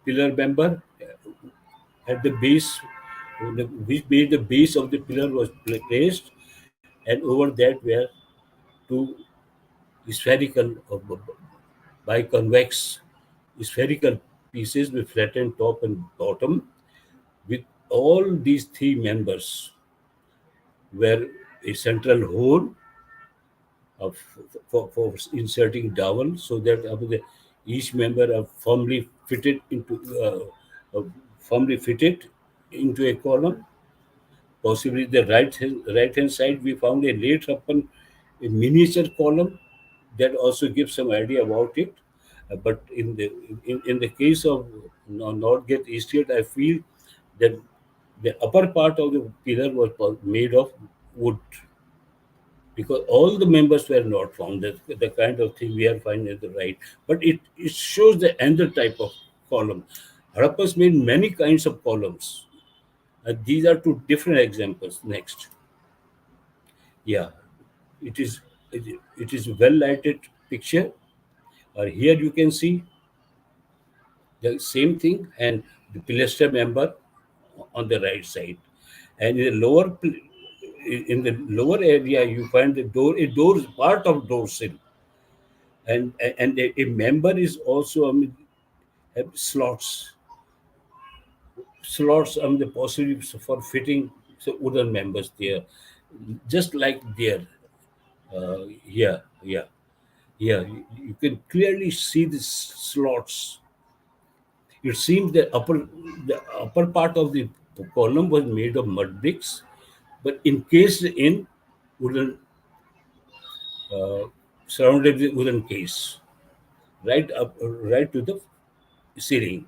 pillar member at the base, which made the base of the pillar was placed, and over that were 2 spherical or biconvex spherical pieces with flattened top and bottom. With all these 3 members were a central hole of, for inserting dowel, so that each member are uh, firmly fitted into a column. Possibly the right hand side, we found a late upon a miniature column that also gives some idea about it. But in the case of North Gate, East Gate, I feel that the upper part of the pillar was made of wood, because all the members were not found. The kind of thing we are finding at the right, but it shows the another type of column. Harappas made many kinds of columns. These are two different examples. Next, yeah, it is it is well lighted picture. Here you can see the same thing and the pilaster member on the right side, and in the lower area you find the door. A door is part of door sill, and a member is also have slots the possibilities for fitting wooden members there, just like there. Here, yeah, yeah. You can clearly see the slots. It seems the upper part of the column was made of mud bricks, but encased in wooden, uh, surrounded with wooden case, right up, right to the ceiling.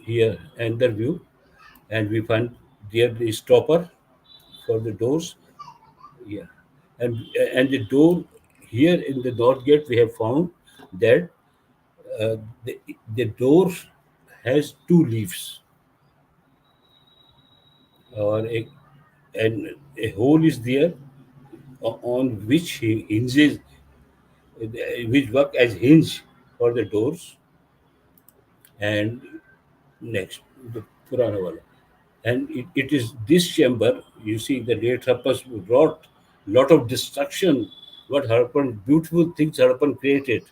Here, and the view, and we find there the stopper for the doors. Yeah, and and the door here in the north gate we have found that uh, the the door has two leaves, or and a hole is there on which he hinges, which work as hinge for the doors. And next, the Purana wala. And it is this chamber, you see, the late Harappas wrought lot of destruction. What Harappan, beautiful things Harappan created.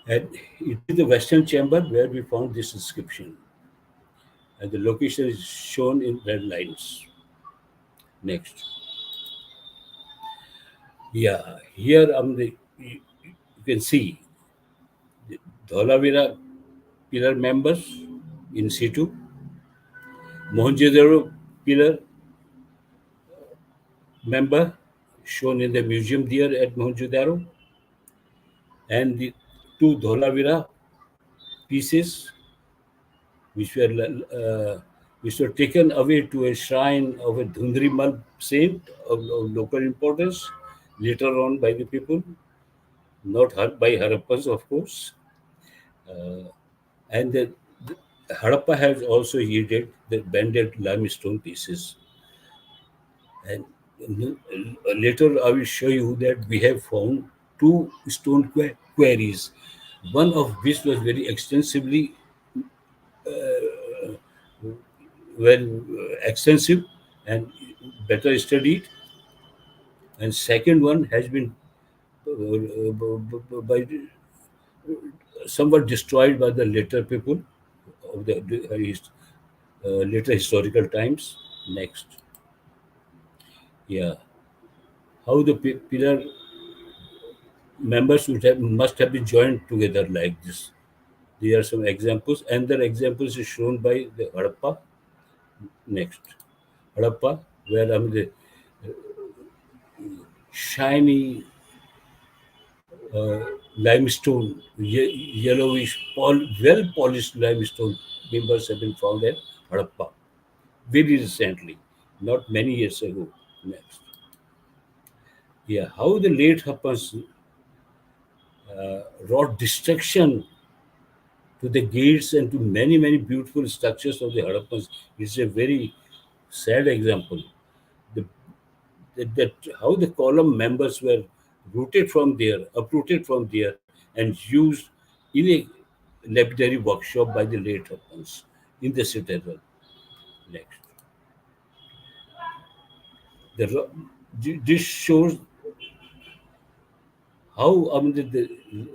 And it is the western chamber where we found this inscription. And the location is shown in red lines. Next. Yeah, here you can see the Dholavira pillar members in situ, Mohenjo-daro pillar member shown in the museum there at Mohenjo-daro, and the two Dholavira pieces which were uh, which were taken away to a shrine of a Dhundrimal saint of local importance later on by the people, not by Harappas, of course. Uh, and the Harappa has also yielded the banded limestone pieces. And later I will show you that we have found two stone quarries, one of which was very extensively well extensive and better studied, and second one has been by somewhat destroyed by the later people of the later historical times. Next, yeah, how the pillar members must have been joined together like this. There are some examples, and the examples is shown by the Harappa. Next, Harappa, where the shiny limestone, yellowish, well polished limestone members have been found at Harappa very recently, not many years ago. Next, yeah, how the late Harappas wrought destruction to the gates and to many beautiful structures of the Harappans is a very sad example. The, that how the column members were uprooted from there, and used in a lapidary workshop by the late Harappans in the citadel. Next, this shows how the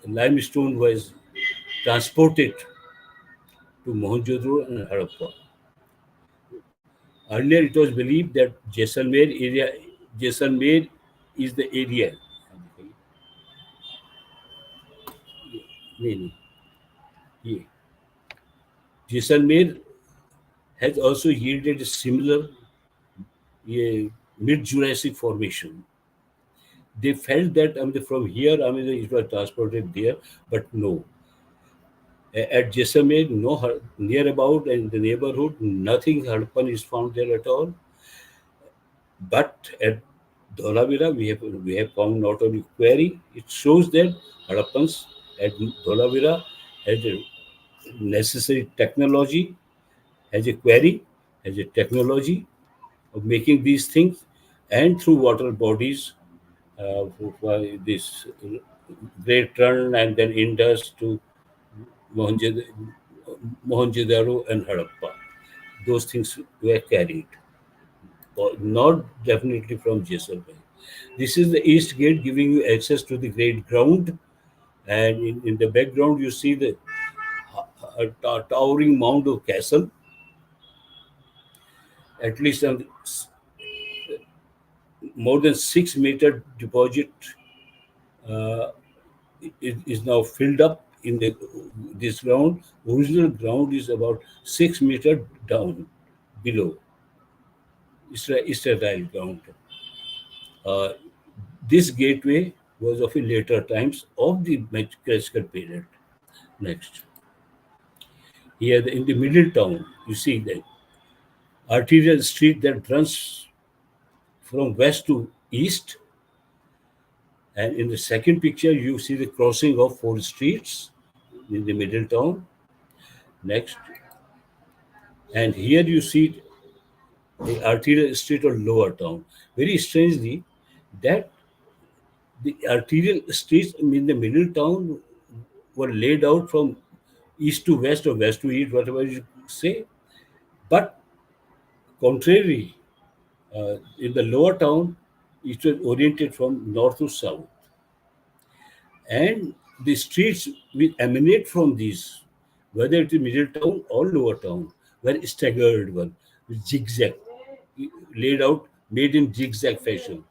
limestone was transported to Mohenjo-daro and Harappa. Earlier, it was believed that Jaisalmer is the area. नहीं, ये. Jaisalmer has also yielded a similar mid-Jurassic formation. They felt that from here, it was transported there, but no. At Jaisalmer, near about and the neighborhood, nothing Harappan is found there at all. But at Dholavira, we have found not only quarry, it shows that Harappans at Dholavira has a necessary technology, has a quarry, has a technology of making these things, and through water bodies, for this Great Run and then Indus to Mohenjo- Mohenjo-daro and Harappa. Those things were carried, not definitely from Jaisalmer. This is the east gate giving you access to the great ground, and in the background you see the towering mound of castle, at least on more than 6 meter deposit uh, is now filled up in this ground. Original ground is about 6 meter down below. It's a rail ground. Uh, this gateway was of a later times of the classical period. Next. Here in the middle town, you see the arterial street that runs from west to east. And in the second picture, you see the crossing of four streets in the middle town. Next. And here you see the arterial street of lower town. Very strangely, that the arterial streets in the middle town were laid out from east to west or west to east, whatever you say. But contrary, in the lower town, it was oriented from north to south. And the streets will emanate from these, whether it is middle town or lower town, were staggered one, with zigzag, laid out, made in zigzag fashion.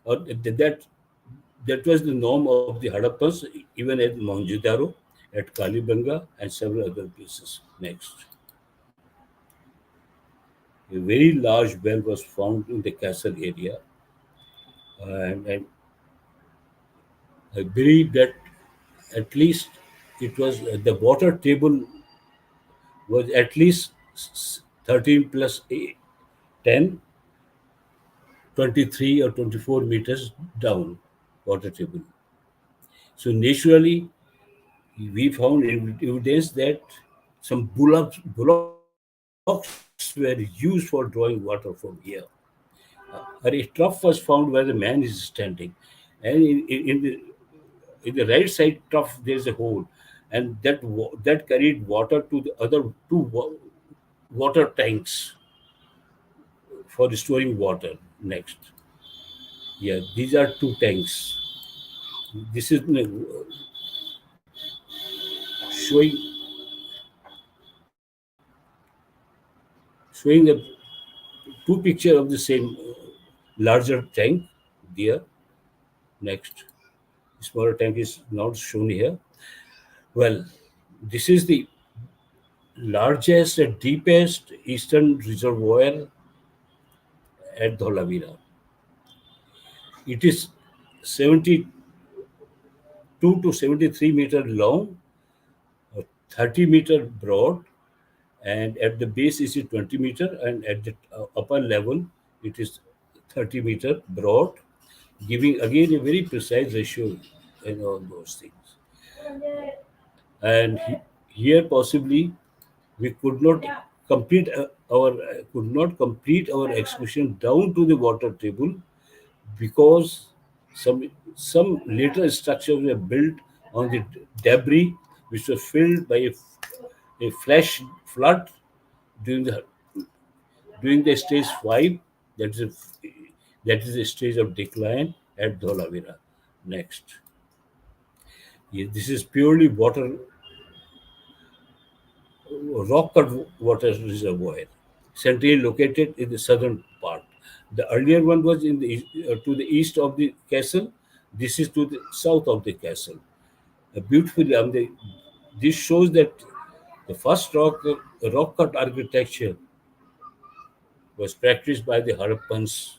Or that was the norm of the Harappans, even at Mohenjo-daro, at Kalibanga, and several other places. Next. A very large well was found in the castle area, and I believe that at least it was the water table was at least 13 plus 8, 10, 23 or 24 meters down water table. So naturally, we found evidence that some blocks were used for drawing water from here. A trough was found where the man is standing, and in the right side trough there is a hole, and that carried water to the other two water tanks for storing water. Next, yeah, these are two tanks. This is showing showing the two picture of the same larger tank there. Next, smaller tank is not shown here. Well, this is the largest and deepest eastern reservoir at Dholavira. It is 72 to 73 meter long, 30 meter broad, and at the base is 20 meter, and at the upper level it is 30 meter broad, giving again a very precise ratio and all those things. And here possibly we could not complete our excavation down to the water table, because some later structures were built on the debris which was filled by a flash flood during the stage 5. That is a stage of decline at Dholavira. Next. This is purely rock cut water reservoir, centrally located in the southern part. The earlier one was to the east of the castle. This is to the south of the castle. Beautifully, this shows that the first rock cut architecture was practiced by the Harappans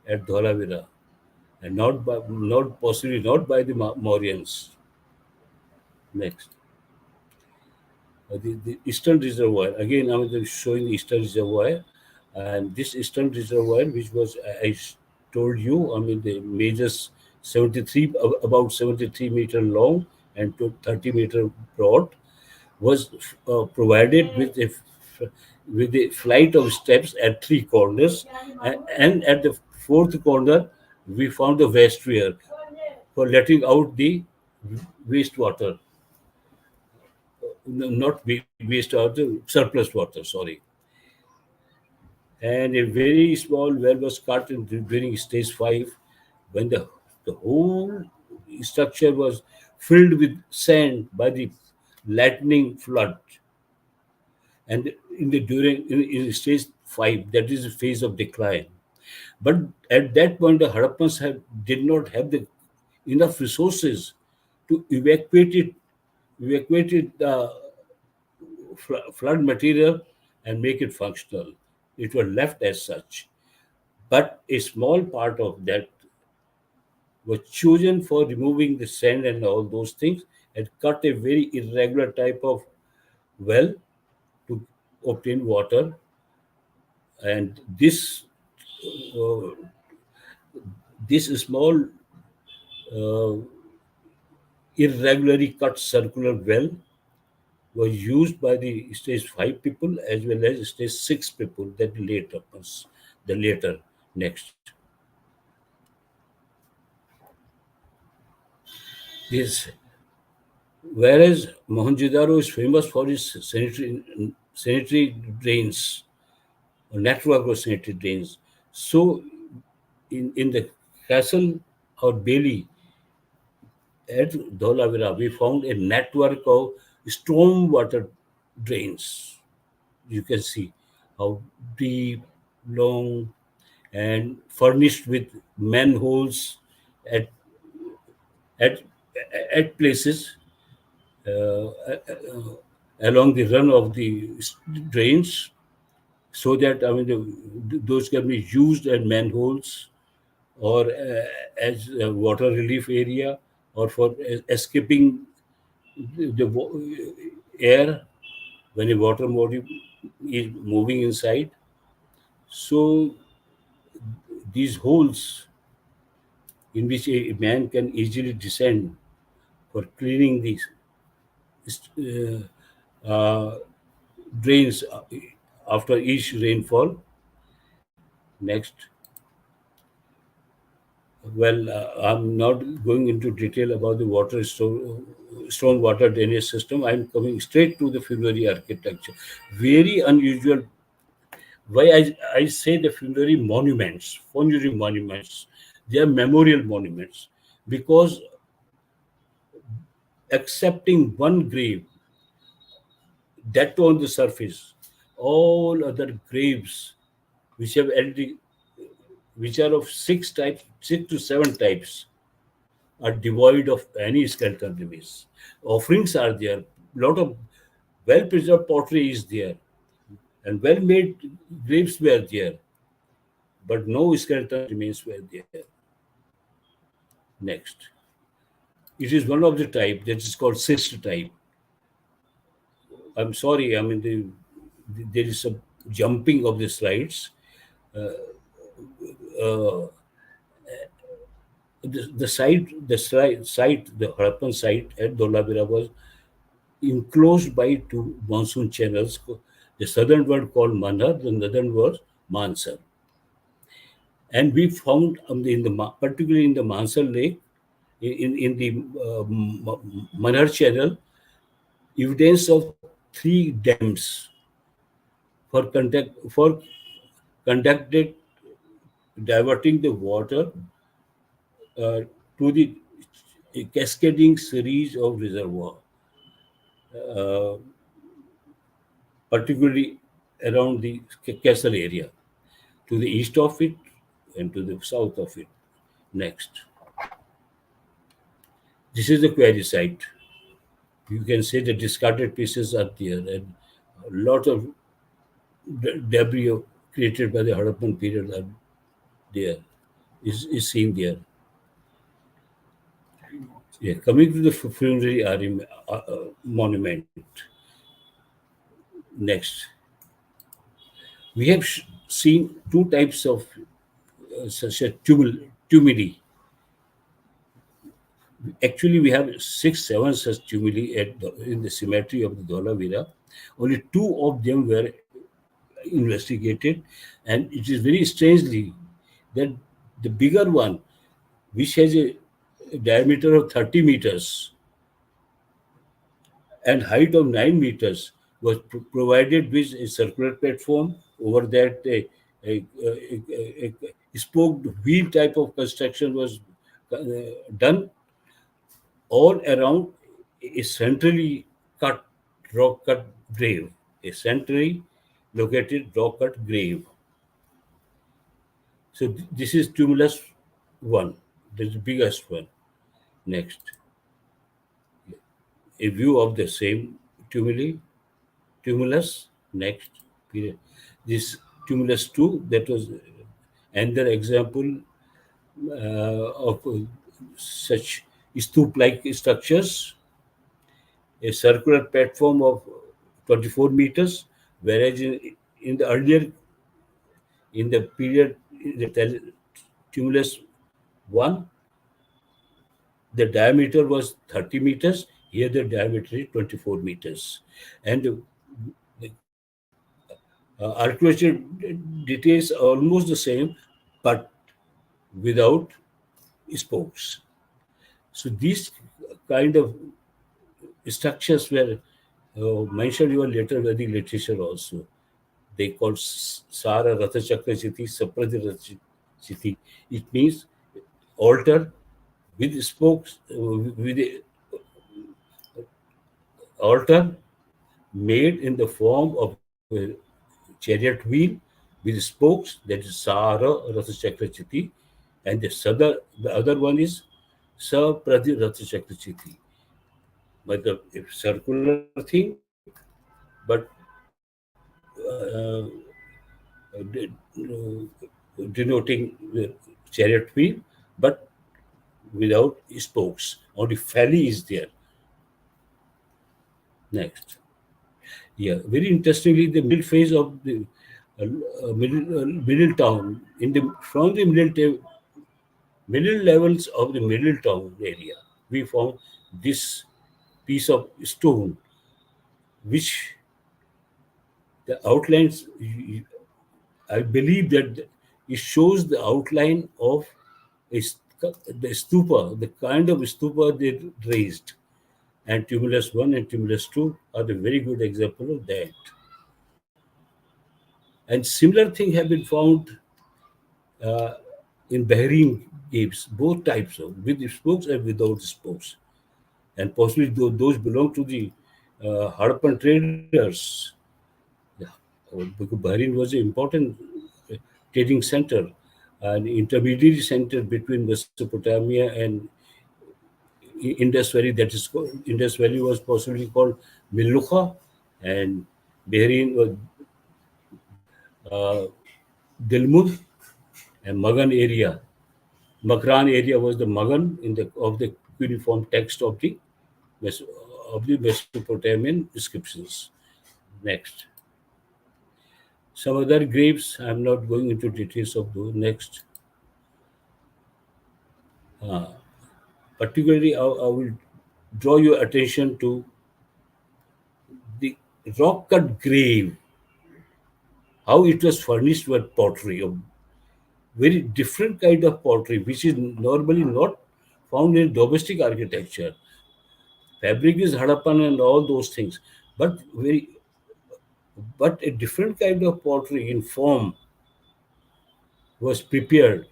at Dholavira, and not possibly not by the Mauryans. Next. the eastern reservoir. Again, I'm showing the eastern reservoir, and this eastern reservoir, which was told you, the measures 73 about 73-meter long and to 30-meter broad, was provided with a flight of steps at three corners, and at the fourth corner, we found the vestiaire for letting out the wastewater, not wastewater, surplus water, sorry. And a very small well was cut during stage 5 when the whole structure was filled with sand by the lightning flood. And in stage 5, that is the phase of decline. But at that point, the Harappans did not have the enough resources to evacuate the flood material and make it functional. It was left as such. But a small part of that was chosen for removing the sand and all those things, and cut a very irregular type of well to obtain water. And uh, this small uh, irregularly cut circular well was used by the stage 5 people as well as stage 6 people, that the later next. This, whereas Mohenjo-daro is famous for its sanitary drains, a network of sanitary drains. So in the castle or bailey at Dholavira, we found a network of storm water drains. You can see how deep, long, and furnished with manholes at at at places along the run of the drains, so that those can be used as manholes or as a water relief area, or for escaping the air when a water body is moving inside. So these holes in which a man can easily descend for cleaning these uh, uh, drains after each rainfall. Next. Well, I'm not going into detail about the stone water drainage system. I'm coming straight to the funerary architecture. Very unusual. Why I say the funerary monuments, they are memorial monuments, because excepting one grave, that on the surface, all other graves which have which are of six to seven types, are devoid of any skeleton remains. Offerings are there, lot of well-preserved pottery is there, and well-made graves were there, but no skeleton remains were there. Next, it is one of the type that is called cyst type. I'm sorry, there is some jumping of the slides. Uh, the Harappan site at Dholavira was enclosed by two monsoon channels. The southern one called Manhar, the northern was Mansar. And we found particularly in the Mansar Lake, in the Manhar channel, evidence of three dams for conducted diverting the water uh, to the cascading series of reservoir, uh, particularly around the castle area, to the east of it and to the south of it. Next, this is the quarry site. You can say the discarded pieces are there, and a lot of debris created by the Harappan period are there, is seen there. Yeah, coming to the funerary monument. Next, we have seen two types of such a tumuli. Actually, we have 6, 7 such tumuli in the cemetery of the Dholavira. Only two of them were investigated, and it is very strangely that the bigger one, which has a diameter of 30 meters and height of 9 meters, was provided with a circular platform. Over that, a spoked wheel type of construction was uh, done all around a centrally cut rock cut grave, a centrally located rock cut grave. So this is tumulus one, this is the biggest one. Next, a view of the same tumulus. Next, period. This tumulus two, that was another example of such stoop-like structures, a circular platform of 24 meters, whereas in the earlier, in the period, in the tumulus 1, the diameter was 30 meters. Here the diameter is 24 meters. And the architecture details are almost the same, but without spokes. So these kind of structures were mentioned even later by the literature also. They call Sara Ratha Chakra Chiti, Saprati Ratha Chiti. It means altar with spokes, with a altar made in the form of a chariot wheel with spokes, that is Sara Ratha Chakra Chiti. And the other one is Saprati Ratha Chakra Chiti. But the circular thing, but uh, denoting the chariot wheel, but without spokes. Only valley is there. Next. Yeah, very interestingly, the middle phase of the middle town, in the from the middle levels of the middle town area, we found this piece of stone, which the outlines, I believe that it shows the outline of a, the stupa, the kind of stupa they raised. And tumulus 1 and tumulus 2 are a very good example of that. And similar thing have been found uh, in Bahrain caves, both types of, with spokes and without spokes. And possibly those belong to the Harappan traders. Yeah. Because Bahrain was an important uh, trading center, an intermediary center between Mesopotamia and Indus Valley. That is called, Indus Valley was possibly called Milukha, and Bahrain was uh, Dilmun and Magan area. Makran area was the Magan in the of the cuneiform text of the of the Mesopotamian inscriptions. Next, some other graves. I'm not going into details of those. Next, particularly, I will draw your attention to the rock cut grave. How it was furnished with pottery, a very different kind of pottery, which is normally not found in domestic architecture. Fabric is Harappan and all those things, but a different kind of pottery in form was prepared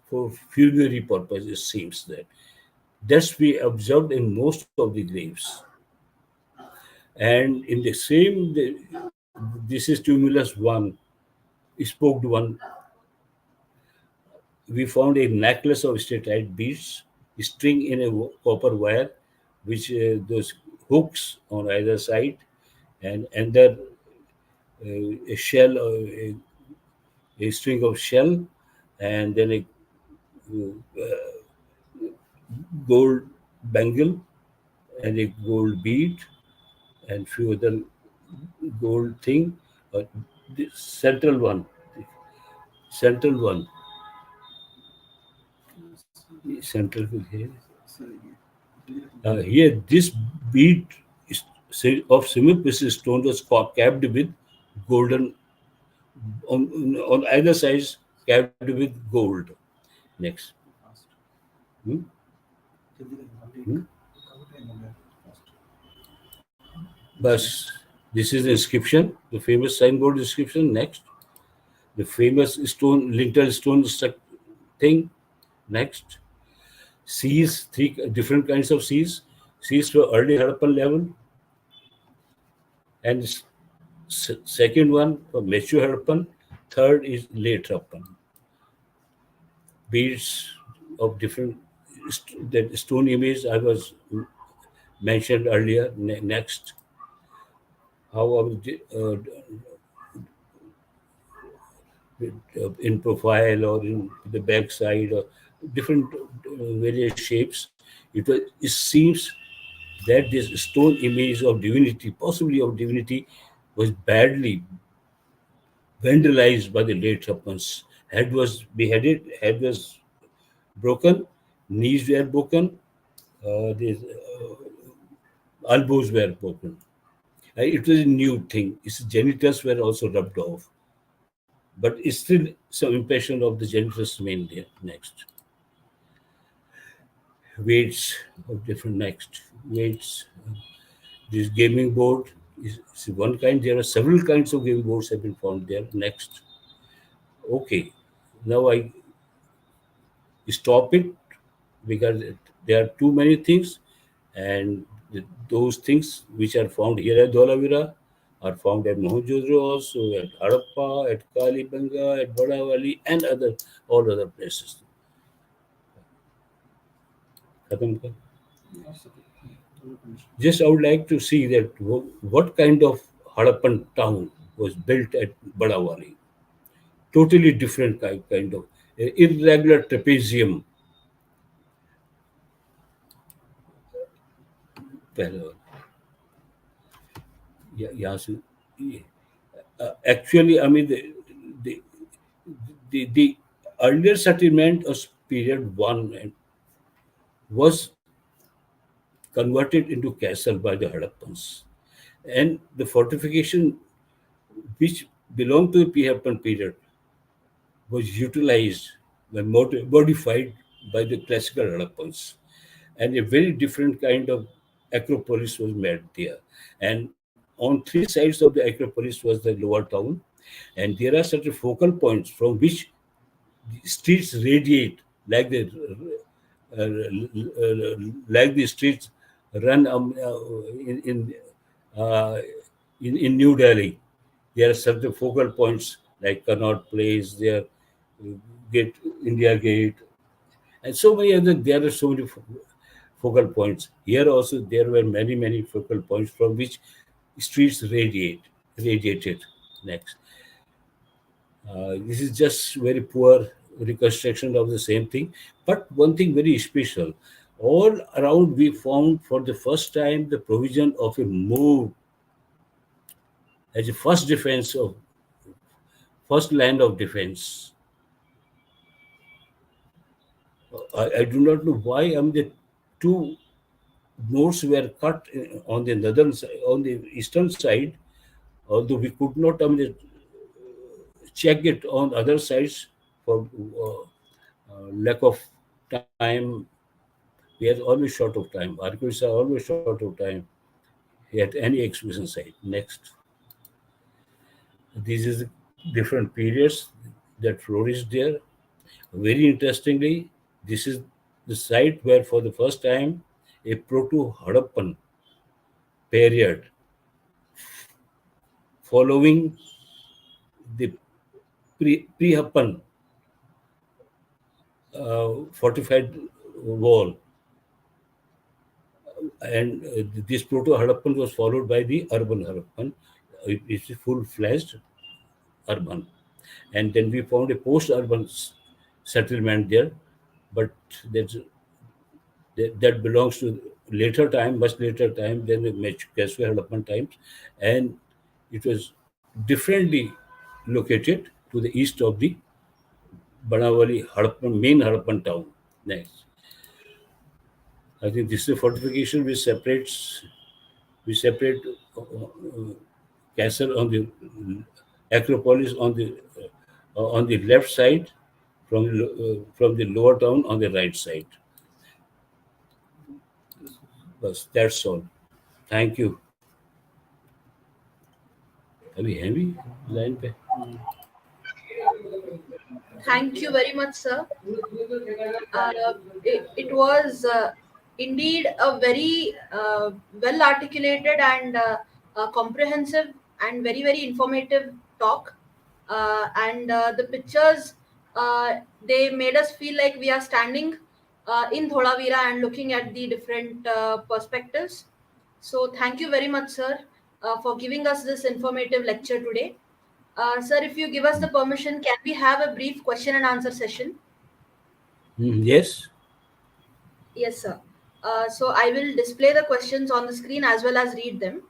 for funerary purposes. It seems that that's we observed in most of the graves. And in the same, this is tumulus one, spoked one. We found a necklace of statite beads, string in a copper wire, which those hooks on either side, and under a shell, a string of shell, and then a gold bangle and a gold bead and few other gold thing. The central one. Central one. Central here. Here, this bead of semi-precious stone was capped with golden on either side, capped with gold. Next. Hmm? Hmm? Bus. This is the inscription, the famous signboard inscription. Next. The famous stone, lintel stone thing. Next. Seas, three different kinds of seas. Seas for early Harappan level. And second one for mature Harappan. Third is late Harappan. Beads of different that stone image I was mentioned earlier. Next, how in profile or in the back side or different various shapes. It seems that this stone image of divinity, possibly of divinity, was badly vandalized by the late Happans. Head was beheaded, head was broken, knees were broken, the elbows were broken. It was a new thing. Its genitals were also rubbed off. But it's still some impression of the genitals remain there. Next. Weights of different next. Weights. This gaming board is one kind. There are several kinds of gaming boards have been found there. Next. Okay. Now I stop it because there are too many things, and those things which are found here at Dholavira are found at Mohenjo-daro also, at Harappa, at Kalibanga, at Banawali, and all other places. Just I would like to see that what kind of Harappan town was built at Banawali. Totally different kind of irregular trapezium. Yeah, actually, I mean, the earlier settlement of period one was converted into castle by the Harappans, and the fortification which belonged to the Harappan period was utilized and modified by the classical Harappans, and a very different kind of acropolis was made there. And on three sides of the acropolis was the lower town, and there are certain focal points from which the streets radiate like the streets run uh, in New Delhi. There are certain focal points like Connaught Place, there Gate, India Gate, and so many other. There are so many focal points. Here also there were many focal points from which streets radiated. Next, this is just very poor reconstruction of the same thing. But one thing very special, all around we found for the first time the provision of a moat as a first land of defense. I do not know why. I mean, the two moats were cut on the northern side, on the eastern side, although we could not check it on other sides for lack of time. We are always short of time. Archaeologists are always short of time at any excavation site. Next. These is different periods that flourished there. Very interestingly, this is the site where for the first time a proto-Harappan period following the pre-Harappan fortified wall, and this proto-Harappan was followed by the urban Harappan. It is full-fledged urban, and then we found a post-urban settlement there, but that belongs to later time, much later time than the Kashmir Harappan times, and It was differently located to the east of the Banawali Harappan, main Harappan town. Next, I think this is a fortification which separates we separate castle on the Acropolis on the left side from the lower town on the right side. Bas, that's all. Thank you. अभी हैं भी line पे Thank you very much, sir. It was indeed a very well articulated and comprehensive and very, very informative talk. And the pictures, they made us feel like we are standing in Dholavira and looking at the different perspectives. So, thank you very much, sir, for giving us this informative lecture today. Sir, if you give us the permission, can we have a brief question and answer session? Yes. Yes, sir. So I will display the questions on the screen as well as read them.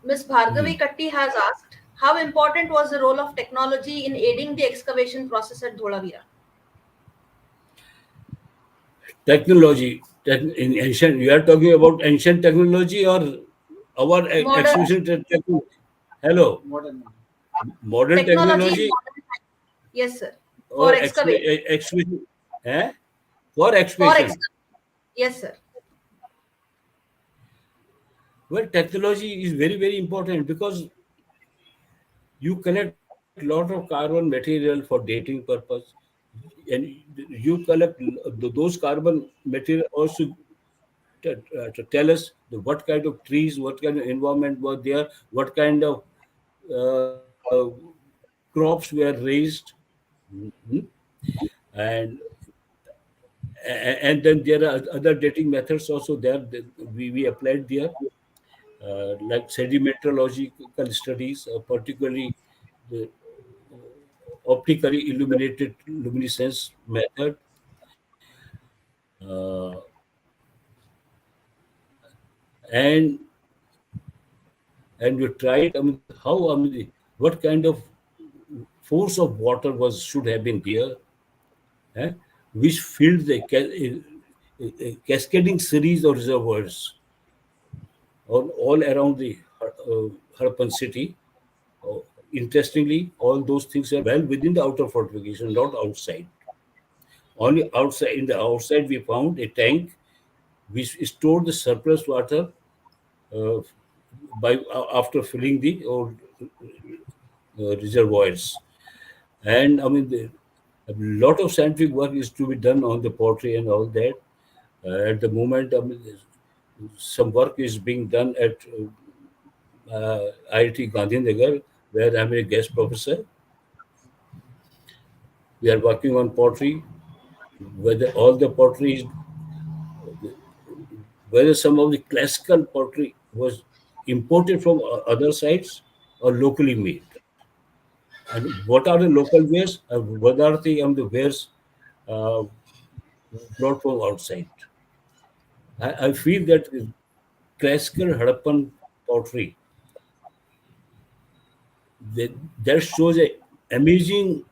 Ms. Bhargavi Katti has asked, how important was the role of technology in aiding the excavation process at Dholavira? Technology in ancient. You are talking about ancient technology or our Modern excavation technology? Hello, modern technology in technology modern times. Yes, sir. For or excavation. excavation? Eh? For For excavation. Yes, sir. Well, technology is very, very important because you collect lot of carbon material for dating purpose, and you collect those carbon material also to tell us what kind of trees, what kind of environment was there, what kind of uh, crops were raised, mhm. and and then there are other dating methods also there that we applied there, like sedimentological studies, particularly the optically illuminated luminescence method. Uh, and we tried. I mean, how? I mean, what kind of force of water was should have been there, eh? Which filled the cascading series of reservoirs all around the Harappan city. Uh, Interestingly, all those things are well within the outer fortification, not outside. Only outside, in the outside, we found a tank which stored the surplus water uh, by after filling the old reservoirs. And I mean, a lot of scientific work is to be done on the pottery and all that. At the moment, I mean, some work is being done at IIT Gandhinagar, where I'm a guest professor. We are working on pottery, whether all the pottery is, whether some of the classical pottery was imported from other sites or locally made. And what are the local wares? What are the wares uh, brought from outside? I feel that classical Harappan pottery that, that shows a amazing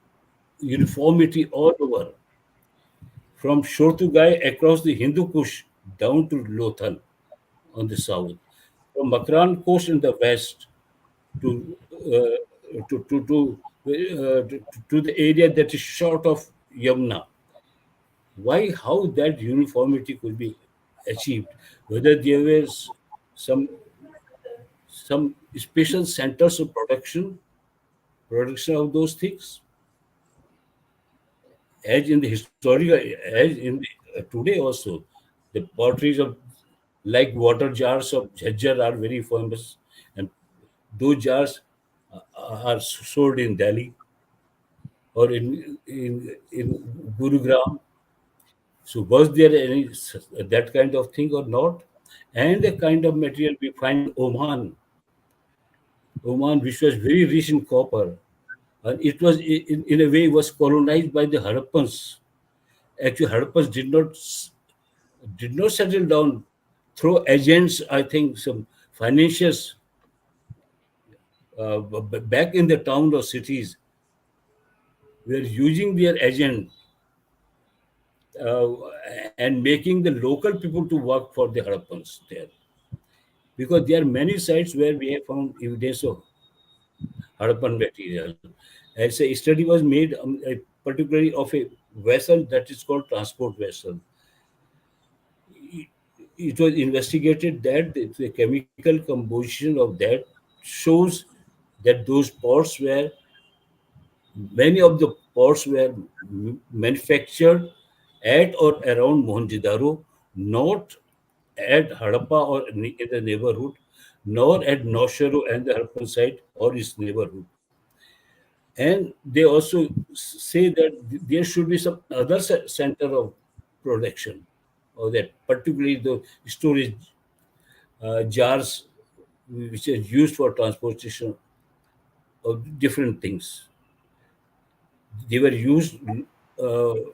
uniformity all over, from Shortugai across the Hindu Kush down to Lothal on the south, from Makran Coast in the west to to the area that is short of Yamuna. Why, how that uniformity could be achieved? Whether there was some some special centers of production of those things, as in the historical, as in the, today also, the potteries of like water jars of Chechal are very famous, and those jars are sold in Delhi or in Gurugram. So was there any that kind of thing or not? And the kind of material we find in Oman, which was very rich in copper, and it was in a way was colonized by the Harappans. Actually, Harappans did not settle down through agents. I think some financiers back in the town or cities, were using their agent uh, and making the local people to work for the Harappans there. Because there are many sites where we have found evidence of Harappan material. As a study was made, particularly of a vessel that is called transport vessel. It, it was investigated that the chemical composition of that shows that those pots were many of the pots were manufactured at or around Mohenjo-daro, not at Harappa or in the neighborhood, nor at Noshero and the Harappan site or its neighborhood. And they also say that there should be some other center of production, or that particularly the storage jars which are used for transportation of different things. They were used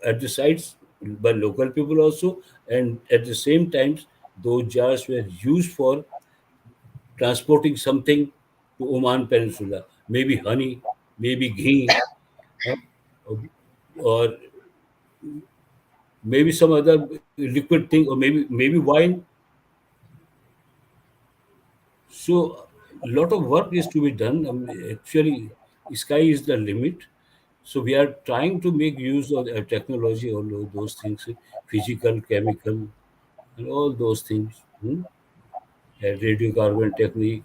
at the sites by local people also, and at the same time, those jars were used for transporting something to Oman Peninsula, maybe honey, maybe ghee, huh, or maybe some other liquid thing, or maybe wine. So a lot of work is to be done. Actually, sky is the limit. So we are trying to make use of technology, all of those things, physical, chemical, and all those things. Radiocarbon technique.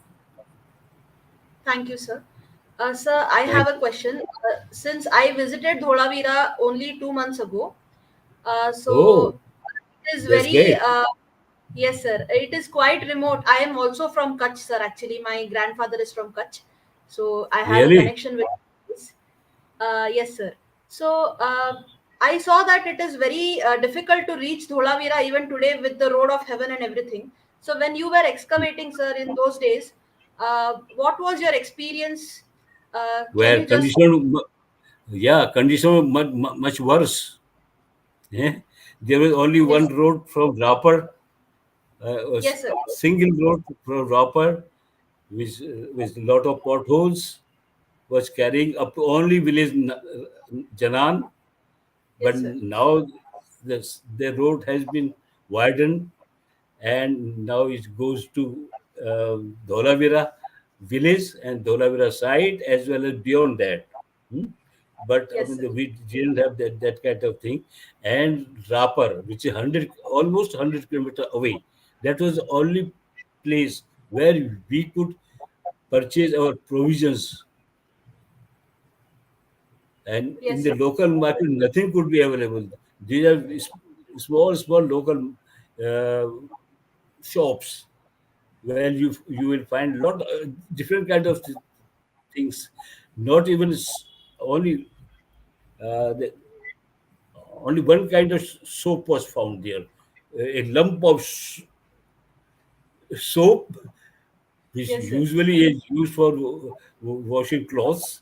Thank you, sir. Sir, I have Thank a you. question. Since I visited Dholavira only 2 months ago, Oh, so it is that's very, great. yes, sir. It is quite remote. I am also from Kutch, sir. Actually, my grandfather is from Kutch, so I have a Really? connection with this. Yes, sir. So I saw that it is very difficult to reach Dholavira even today with the road of heaven and everything. So when you were excavating, sir, in those days, what was your experience? Can Where you just? yeah, condition were much worse. Eh? There was only one Yes, road from Rapper, a yes, sir. single road from Rapper, with a lot of potholes, was carrying up to only village Janan. But Yes, sir. now the road has been widened, and now it goes to Dholavira village and Dholavira side, as well as beyond that. Hmm? But I Yes, mean, sir. we didn't have that kind of thing. And Rapar, which is 100, almost 100 kilometers away, that was the only place where we could purchase our provisions. And in Yes, the sir. local market, nothing could be available. These are small local uh, shops where you will find lot different kind of things. Not even only the, only one kind of soap was found there. A lump of soap, which Yes, sir. usually is used for washing clothes,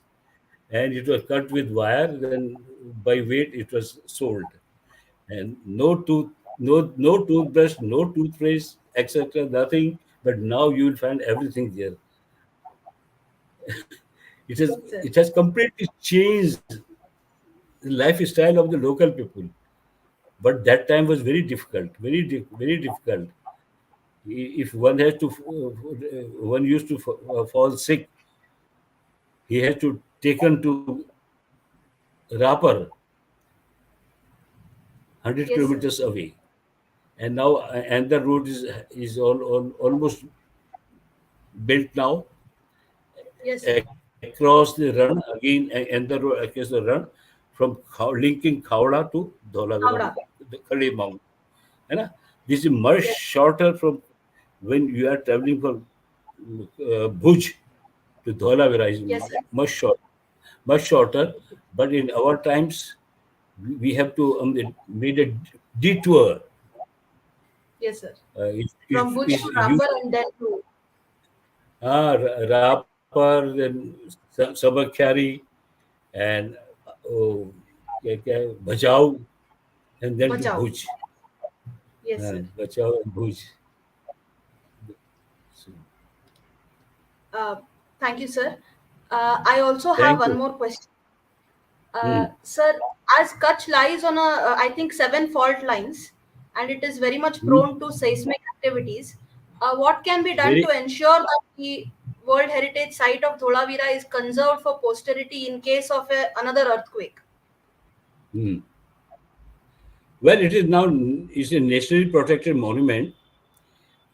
and it was cut with wire. Then by weight, it was sold. And no toothbrush, no toothpaste, etc. Nothing. But now you will find everything there. Yes, sir. It has completely changed the lifestyle of the local people. But that time was very difficult, very difficult. If one has to, one used to fall sick, he has to taken to Rapar, 100 Yes, sir. kilometers away. And now, and the road is almost built now Yes, sir. across the run again, and the road across the run from linking Khavda to Dholavira, Howrah. the Sarai Mound. है ना? This is much Yes, shorter from when you are traveling from Bhuj to Dholavira is yes, sir. much shorter. But in our times, we have to made a detour. Yes, sir. It From Bhuj to is Rapper used and then to. Rapar, then Sabakhari, and oh, Bajau, and then to Bachao. Bhuj. Yes, sir. Bajau and Bhuj. So, Uh, Thank you, sir. I also have Thank one you. more question. Hmm. Sir, as Kutch lies on I think 7 fault lines, and it is very much Hmm. prone to seismic activities, what can be done to Very. ensure that the World Heritage Site of Dholavira is conserved for posterity in case of another earthquake? Hmm. Well, it is now it's a nationally protected monument.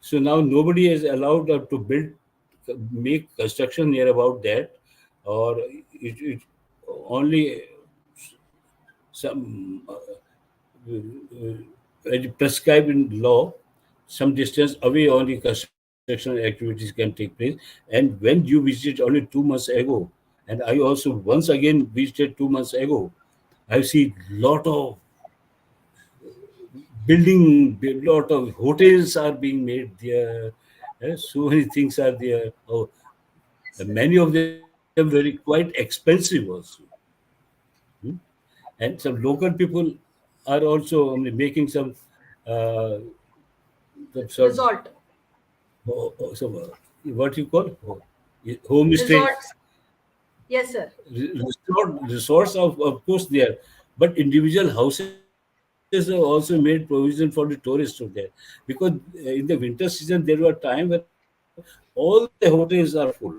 So now nobody is allowed to build, make construction near about that, or it only some prescribed in law, some distance away only construction activities can take place. And when you visited only 2 months ago, and I also once again visited 2 months ago, I see lot of building, lot of hotels are being made there. So many things are there. Oh, many of them very quite expensive also. Hmm? And some local people are also making uh, some sort of Resort, some what you call homestay resorts. Yes, sir. resorts of course there, but individual houses are also made provision for the tourists to there, because in the winter season there were time when all the hotels are full.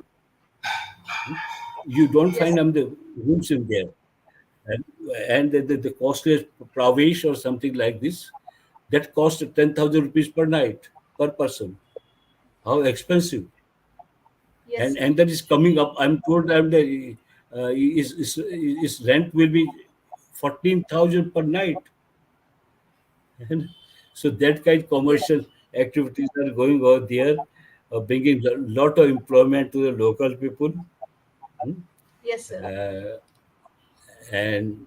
You don't find Yes, the rooms in there. And the costliest pravesh or something like this, that cost 10,000 rupees per night per person. How expensive! yes, And sir. that is coming up. I'm told the is rent will be 14,000 per night. And so that kind of commercial activities are going on there, bringing a lot of employment to the local people. Hmm? Yes, sir. Uh, and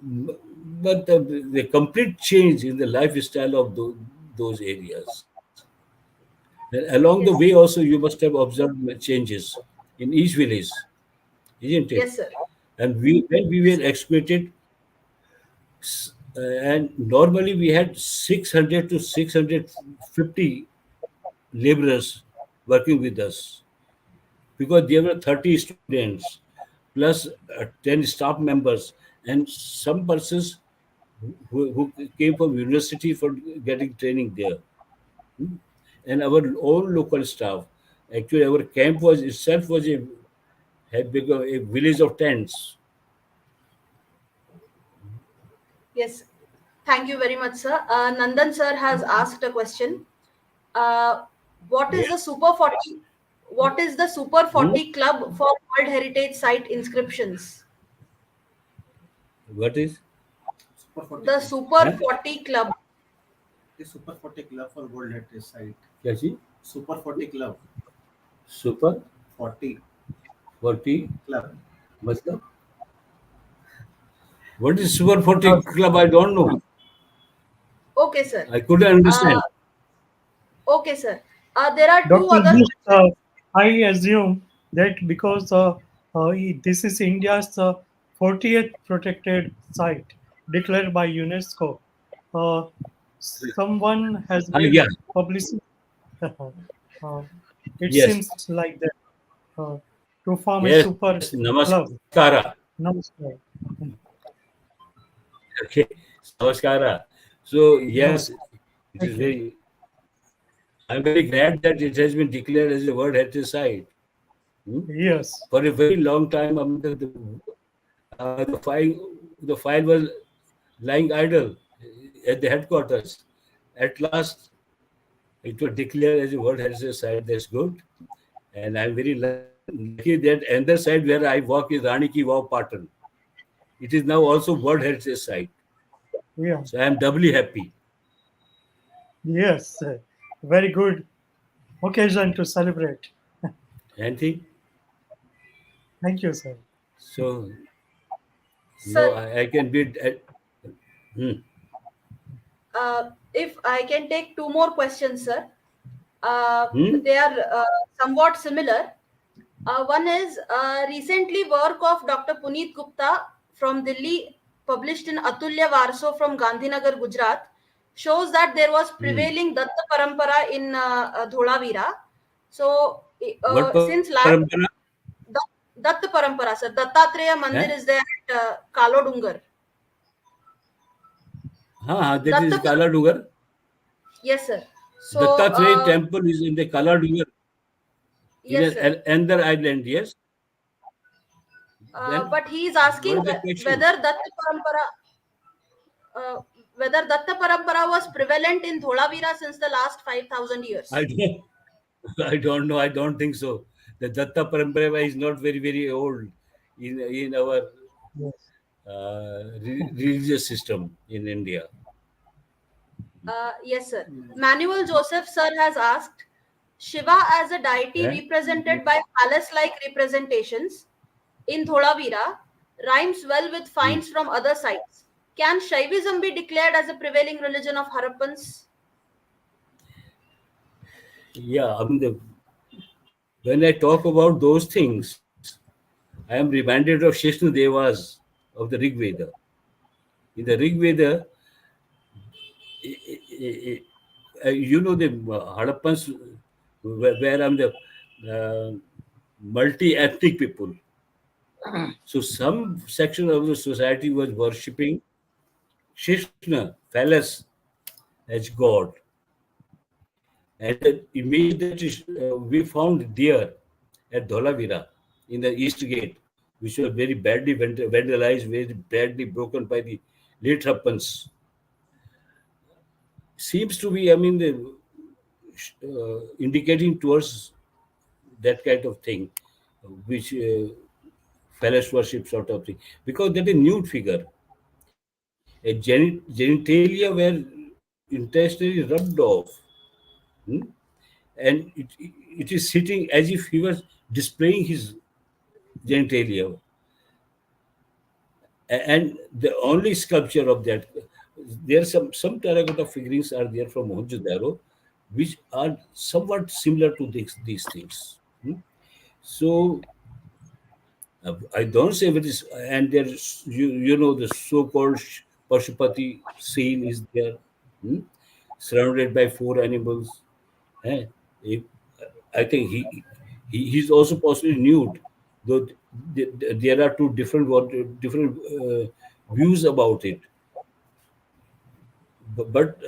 but the complete change in the lifestyle of those areas. And along the way Yes, also you must have observed changes in each village, isn't it? yes, sir. And when we were excavated, and normally we had 600 to 650 laborers working with us, because there were 30 students plus 10 staff members and some persons who came from university for getting training there. Hmm? And our own local staff. Actually, our camp was itself was a had become a village of tents. Yes. Thank you very much, sir. Nandan sir has asked a question. Uh, what is the Yes. Super 40? What is the Super Hmm? 40 Club for World Heritage Site inscriptions? What is? Super 40 The Club. Super Huh? 40 Club. The Super 40 Club for World Heritage Site. क्या चीज? Super 40 Club. Super 40 40 Club. मतलब what is Super 40 club? I don't know. Okay, sir. I couldn't Uh, understand. okay, sir. There are two Dr. other Bisht, questions. I assume that because this is India's 40th protected site declared by UNESCO, uh, someone has made Yeah. publicity. uh, it Yes. seems like that to form a Yes. super club. Namaskara. Namaskar. Okay. Namaskara. So yes, Namaskar. it is Thank you. very. I'm very glad that it has been declared as a World Heritage Site. Hmm? Yes. For a very long time, the file was lying idle at the headquarters. At last, it was declared as a World Heritage Site. That's good. And I'm very lucky that another site where I work is Rani Ki Vav, Patan. It is now also World Heritage Site. Yeah. So I am doubly happy. Yes. Very good occasion to celebrate. Anything? Thank you, sir. So no, Sir, I can be. Hmm. if I can take two more questions, sir. Hmm? They are somewhat similar. One is recently work of Dr. Puneet Gupta from Delhi, published in Atulya Varso from Gandhinagar, Gujarat, shows that there was Hmm. prevailing Datta Parampara in Dholavira. So, What since last parampara? Datta Parampara, sir, Dattatreya Mandir Eh? is there at Kalodungar. That is Datta, Kala Dugar. yes, sir. So, Dattatreya temple is in the Kala Dugar, in yes, sir. another island, yes. Then But he is what asking is the question? Uh, whether Datta Parampara was prevalent in Dholavira since the last 5,000 I years. don't, I don't know. I don't think so. The Datta Parampara is not very old in our Yes. religious system in India. Yes, sir. Manuel Joseph, sir, has asked Shiva as a deity Eh? represented by palace like representations in Dholavira rhymes well with Hmm. finds from other sites. Can Shaivism be declared as a prevailing religion of Harappans? Yeah, I mean, when I talk about those things, I am reminded of Shishnu Devas of the Rig Veda. In the Rig Veda, you know, the Harappans where I'm the multi-ethnic people. So some section of the society was worshipping Krishna, phallus, as God. And the image that is, we found there at Dholavira in the East Gate, which was very badly vandalized, very badly broken by the late Harappans, seems to be, I mean, indicating towards that kind of thing, which phallus worship sort of thing, because that is nude figure. A genitalia were intentionally rubbed off, hmm? And it is sitting as if he was displaying his genitalia. And the only sculpture of that, there are some terracotta figurines are there from Mohenjo-daro, which are somewhat similar to these things. Hmm? So I don't say it is, and there's you know the so-called Pashupati scene is there, hmm? Surrounded by four animals. Eh? If, I think he's also possibly nude, though there are two different views about it. But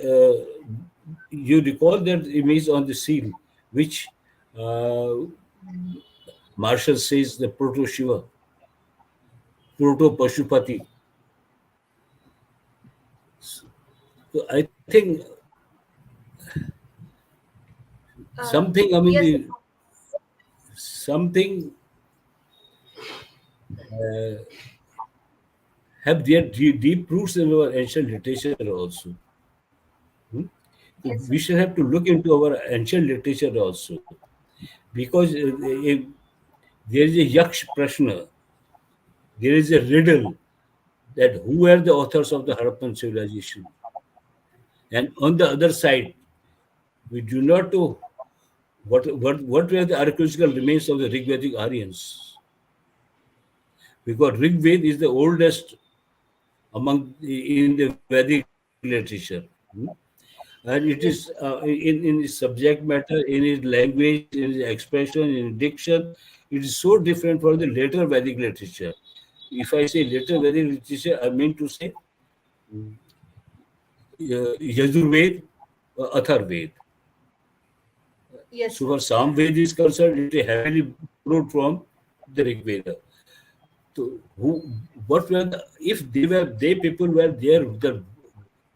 you recall that image on the seal, which uh, Marshall says the proto Shiva, proto Pashupati. So I think something. I mean, Yes, something have their deep roots in our ancient literature also. Hmm? So yes, we sir. should have to look into our ancient literature also, because there is a yaksh prashna, there is a riddle that who were the authors of the Harappan civilization, and on the other side, we do not know what were the archaeological remains of the Rigvedic Aryans, because Rig Ved is the oldest in the Vedic literature. Hmm? And it is Yes, sir. in its subject matter, in its language, in its expression, in diction, it is so different from the later Vedic literature. If I say later Vedic literature, I mean to say Yajurved, Atharved. Yes, So sir. for Sam Ved is concerned, it is heavily borrowed from the Rig Veda. So what were if they people were there,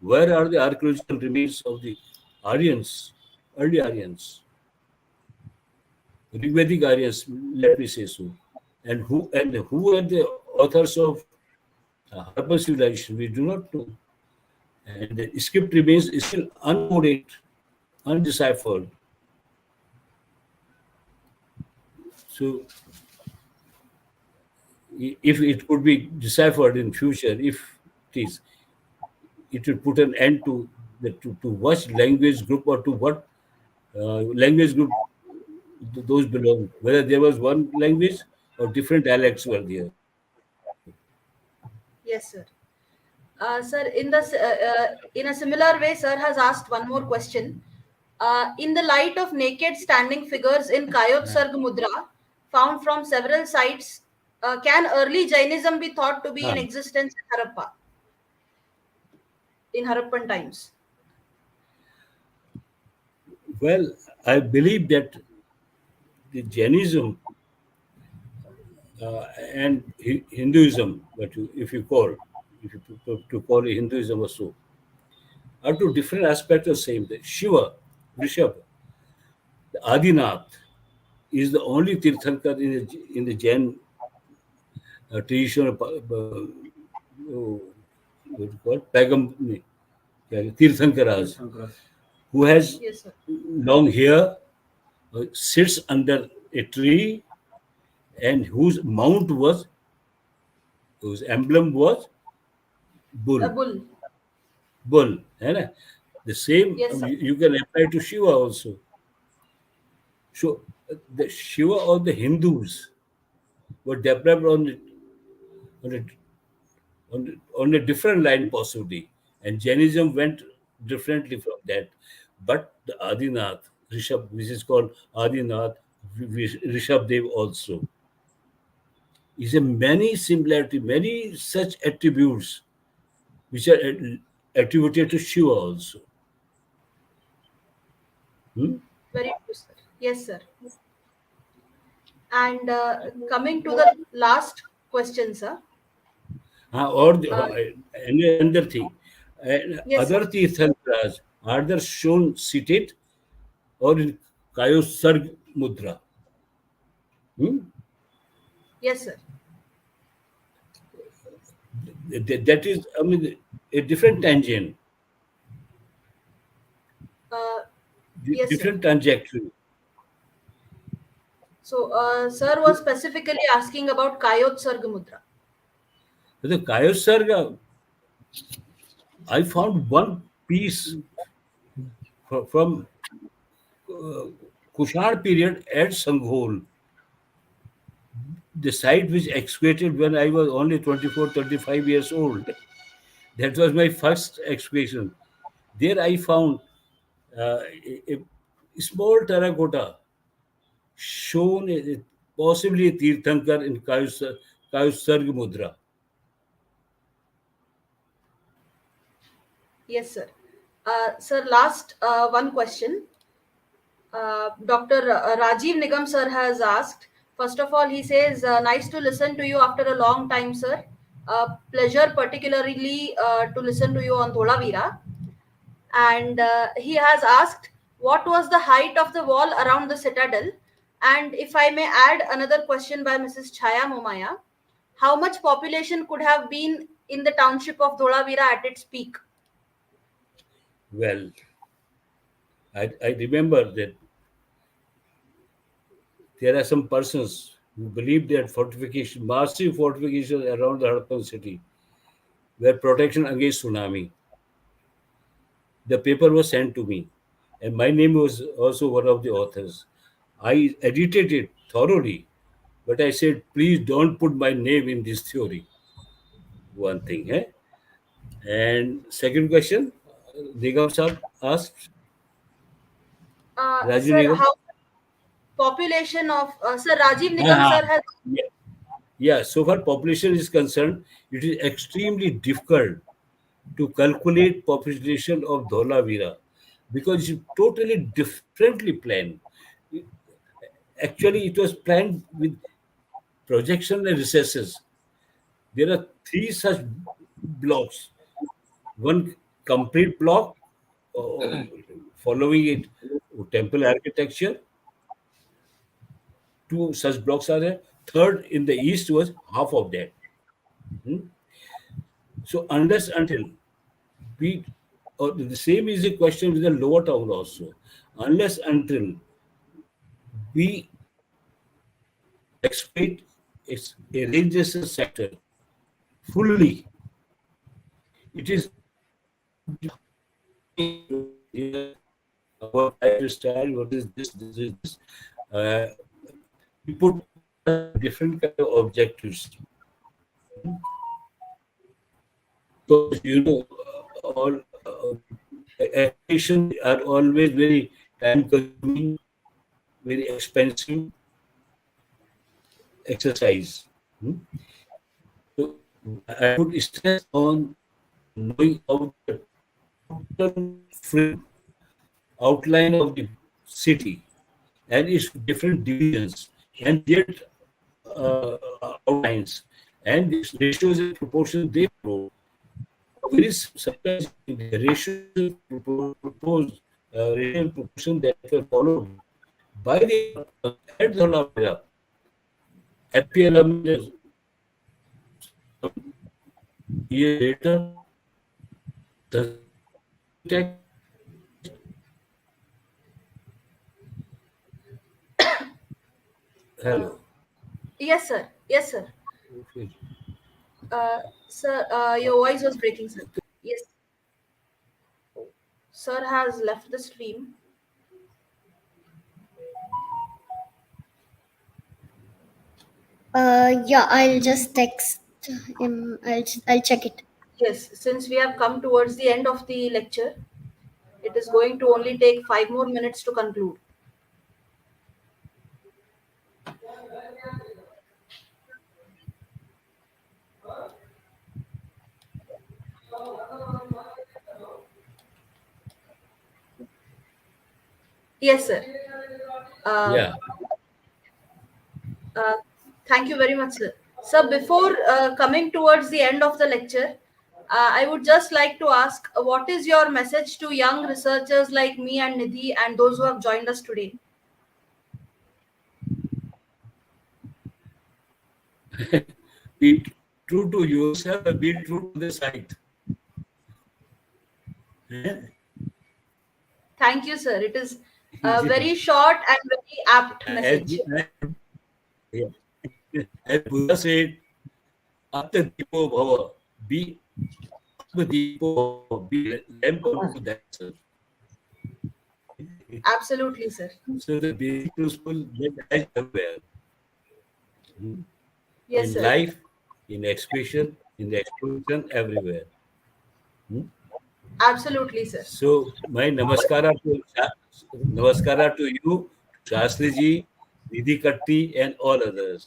where are the archaeological remains of the Aryans, early Aryans? Rigvedic Aryans, let me say so. And who are the authors of Harappan civilization? We do not know. And the script remains still uncoded, undeciphered. So if it could be deciphered in future, if it is, it will put an end to what language group or to what language group those belong. Whether there was one language or different dialects were there. Yes, sir. Sir, in a similar way, sir has asked one more question. In the light of naked standing figures in Kayot Sarg Mudra, found from several sites, can early Jainism be thought to be in existence in Harappa, in Harappan times? Well, I believe that the Jainism and Hinduism, if you call, to call it Hinduism also, are two different aspects of the same thing. Shiva, Rishabh, the Adinath, is the only Tirthankar in the Jain traditional what you call Pagam, Tirthankaras, who has Yes, sir. long hair, sits under a tree, and whose emblem was A bull. bull. Bull, है ना? The same Yes, sir. you can apply to Shiva also. So the Shiva of the Hindus were developed on a, on a different line possibly, and Jainism went differently from that. But the Adinath, Rishabh, which is called Adinath, Rishabh Dev also, is a many similarity, many such attributes which are attributed to Shiva also. Hmm? Very true, sir. Yes, sir. And coming to the last question, sir. Or Uh, another thing, yes, sir. other Tirthankaras are they shown seated or in Kayosarg Mudra. Hmm? Yes, sir. That is, I mean, a different tangent, Uh, yes, sir. different trajectory. So, sir was specifically asking about Kayot Sarg Mudra. The Kayosarga, I found one piece from Kushar period at Sanghol, the site which excavated when I was only 24, 35 years old. That was my first excavation. There I found a small terracotta shown possibly a Tirthankar in Kayusarg Mudra. Yes, sir. Sir, last one question. Dr. Rajiv Nigam sir has asked. First of all, he says, nice to listen to you after a long time, sir. Pleasure, particularly to listen to you on Dholavira. And he has asked, what was the height of the wall around the citadel? And if I may add another question by Mrs. Chaya Momaya, how much population could have been in the township of Dholavira at its peak? Well, I remember that there are some persons who believe that fortification, massive fortification around the Harappan city were protection against tsunami. The paper was sent to me, and my name was also one of the authors. I edited it thoroughly, but I said, please don't put my name in this theory. One thing, eh? And second question, Nigam sir asked, Rajiv Sir, Nigam. how population of Sir Rajiv Nigam Ah, sir has yeah, yeah, so far population is concerned, it is extremely difficult to calculate population of Dholavira because it's totally differently planned. Actually, it was planned with projection and recesses. There are three such blocks. One complete block uh, following it temple architecture. Two such blocks are there. Third in the east was half of that. Hmm? So unless until we, or the same is a question with the lower town also. Unless until we exploit its a religious sector fully, it is what lifestyle, what is this is this. Uh, we put different kind of objectives. So all education are always very time-consuming, very expensive exercise. So I would stress on knowing about the total frame outline of the city and its different divisions and their outlines and the ratios and proportions they follow. Very surprising the ratios proposed ratio and proportion that were followed by the at Dholavira appear year later. The text. Hello. Yes, sir. Yes, sir. Okay. Sir, your voice was breaking, sir. Yes. Sir has left the stream. Yeah, I'll just text him. I'll check it. Yes, since we have come towards the end of the lecture, it is going to only take 5 more minutes to conclude. Yes, sir. Uh, Yeah. uh, Thank you very much, sir. Sir, before coming towards the end of the lecture, I would just like to ask what is your message to young researchers like me and Nidhi and those who have joined us today? Be true to yourself and be true to the site. Thank you, sir. It is a very short and very apt message. Yeah. As Buddha said, Atta Deepo Bhava, be Atma Deepo Bhava, be lamp unto thyself. Absolutely, sir. So the basic principle that I am aware Yes, in sir. life, in expression, in the exposition, everywhere. Absolutely, sir. So my namaskara to you, Shastri ji, Nidhi Katti, and all others.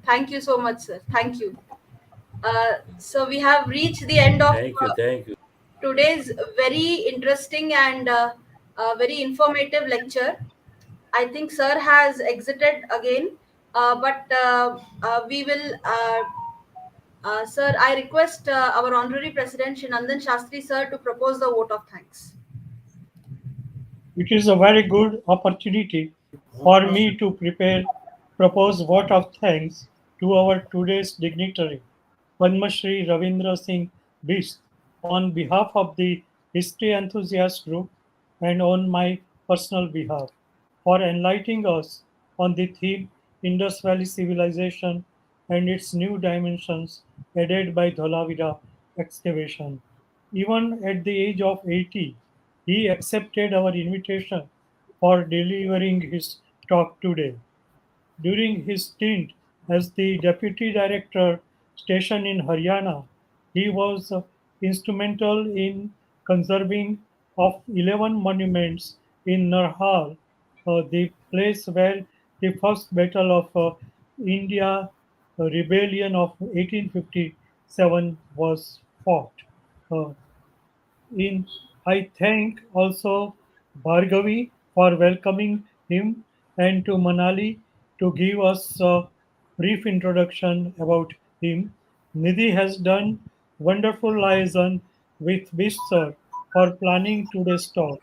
Thank you so much, sir. Thank you. So we have reached the end of Thank you, thank you. today's very interesting and very informative lecture. I think sir has exited again, but we will. Sir, I request our honorary president, Shinandan Shastri sir, to propose the vote of thanks. It is a very good opportunity for me to propose vote of thanks to our today's dignitary, Padma Shri Ravindra Singh Bisht, on behalf of the History Enthusiast Group and on my personal behalf, for enlightening us on the theme Indus Valley Civilization and its new dimensions added by Dholavira Excavation. Even at the age of 80, he accepted our invitation for delivering his talk today. During his stint as the deputy director stationed in Haryana, he was instrumental in conserving of 11 monuments in Narhal, the place where the first battle of India rebellion of 1857 was fought. Uh, in I thank also Bhargavi for welcoming him and to Manali to give us a brief introduction about him. Nidhi has done wonderful liaison with Bish sir for planning today's talk.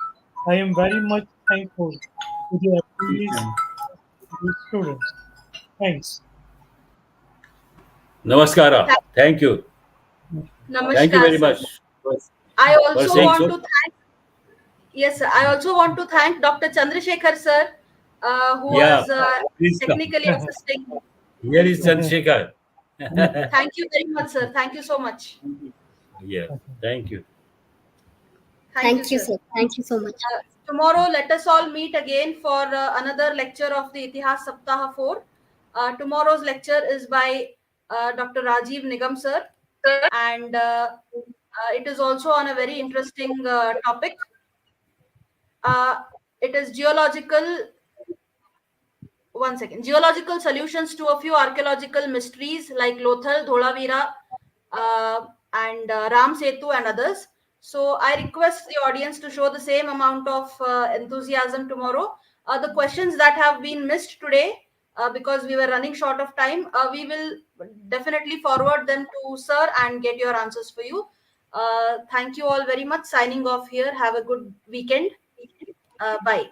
I am very much thankful to the attendees and the students. Thanks. Namaskara. Thank, Thank you. Thank you Namaskar, very sir. much I for also saying want so. to thank. Yes, sir. I also want to thank Dr. Chandrasekhar sir, who Yeah, was please come. technically assisting. Here is Chandrasekhar. Thank you very much, sir. Thank you so much. Yeah, thank you. Thank you, Thank you, sir. sir. Thank you so much. Tomorrow, let us all meet again for another lecture of the Itihas Saptaha 4. Tomorrow's lecture is by Dr. Rajiv Nigam, sir, and it is also on a very interesting topic. It is geological. One second. Geological solutions to a few archaeological mysteries like Lothal, Dholavira, and Ram Setu and others. So I request the audience to show the same amount of enthusiasm tomorrow. The questions that have been missed today, because we were running short of time, we will definitely forward them to sir and get your answers for you. Thank you all very much. Signing off here. Have a good weekend. Bye.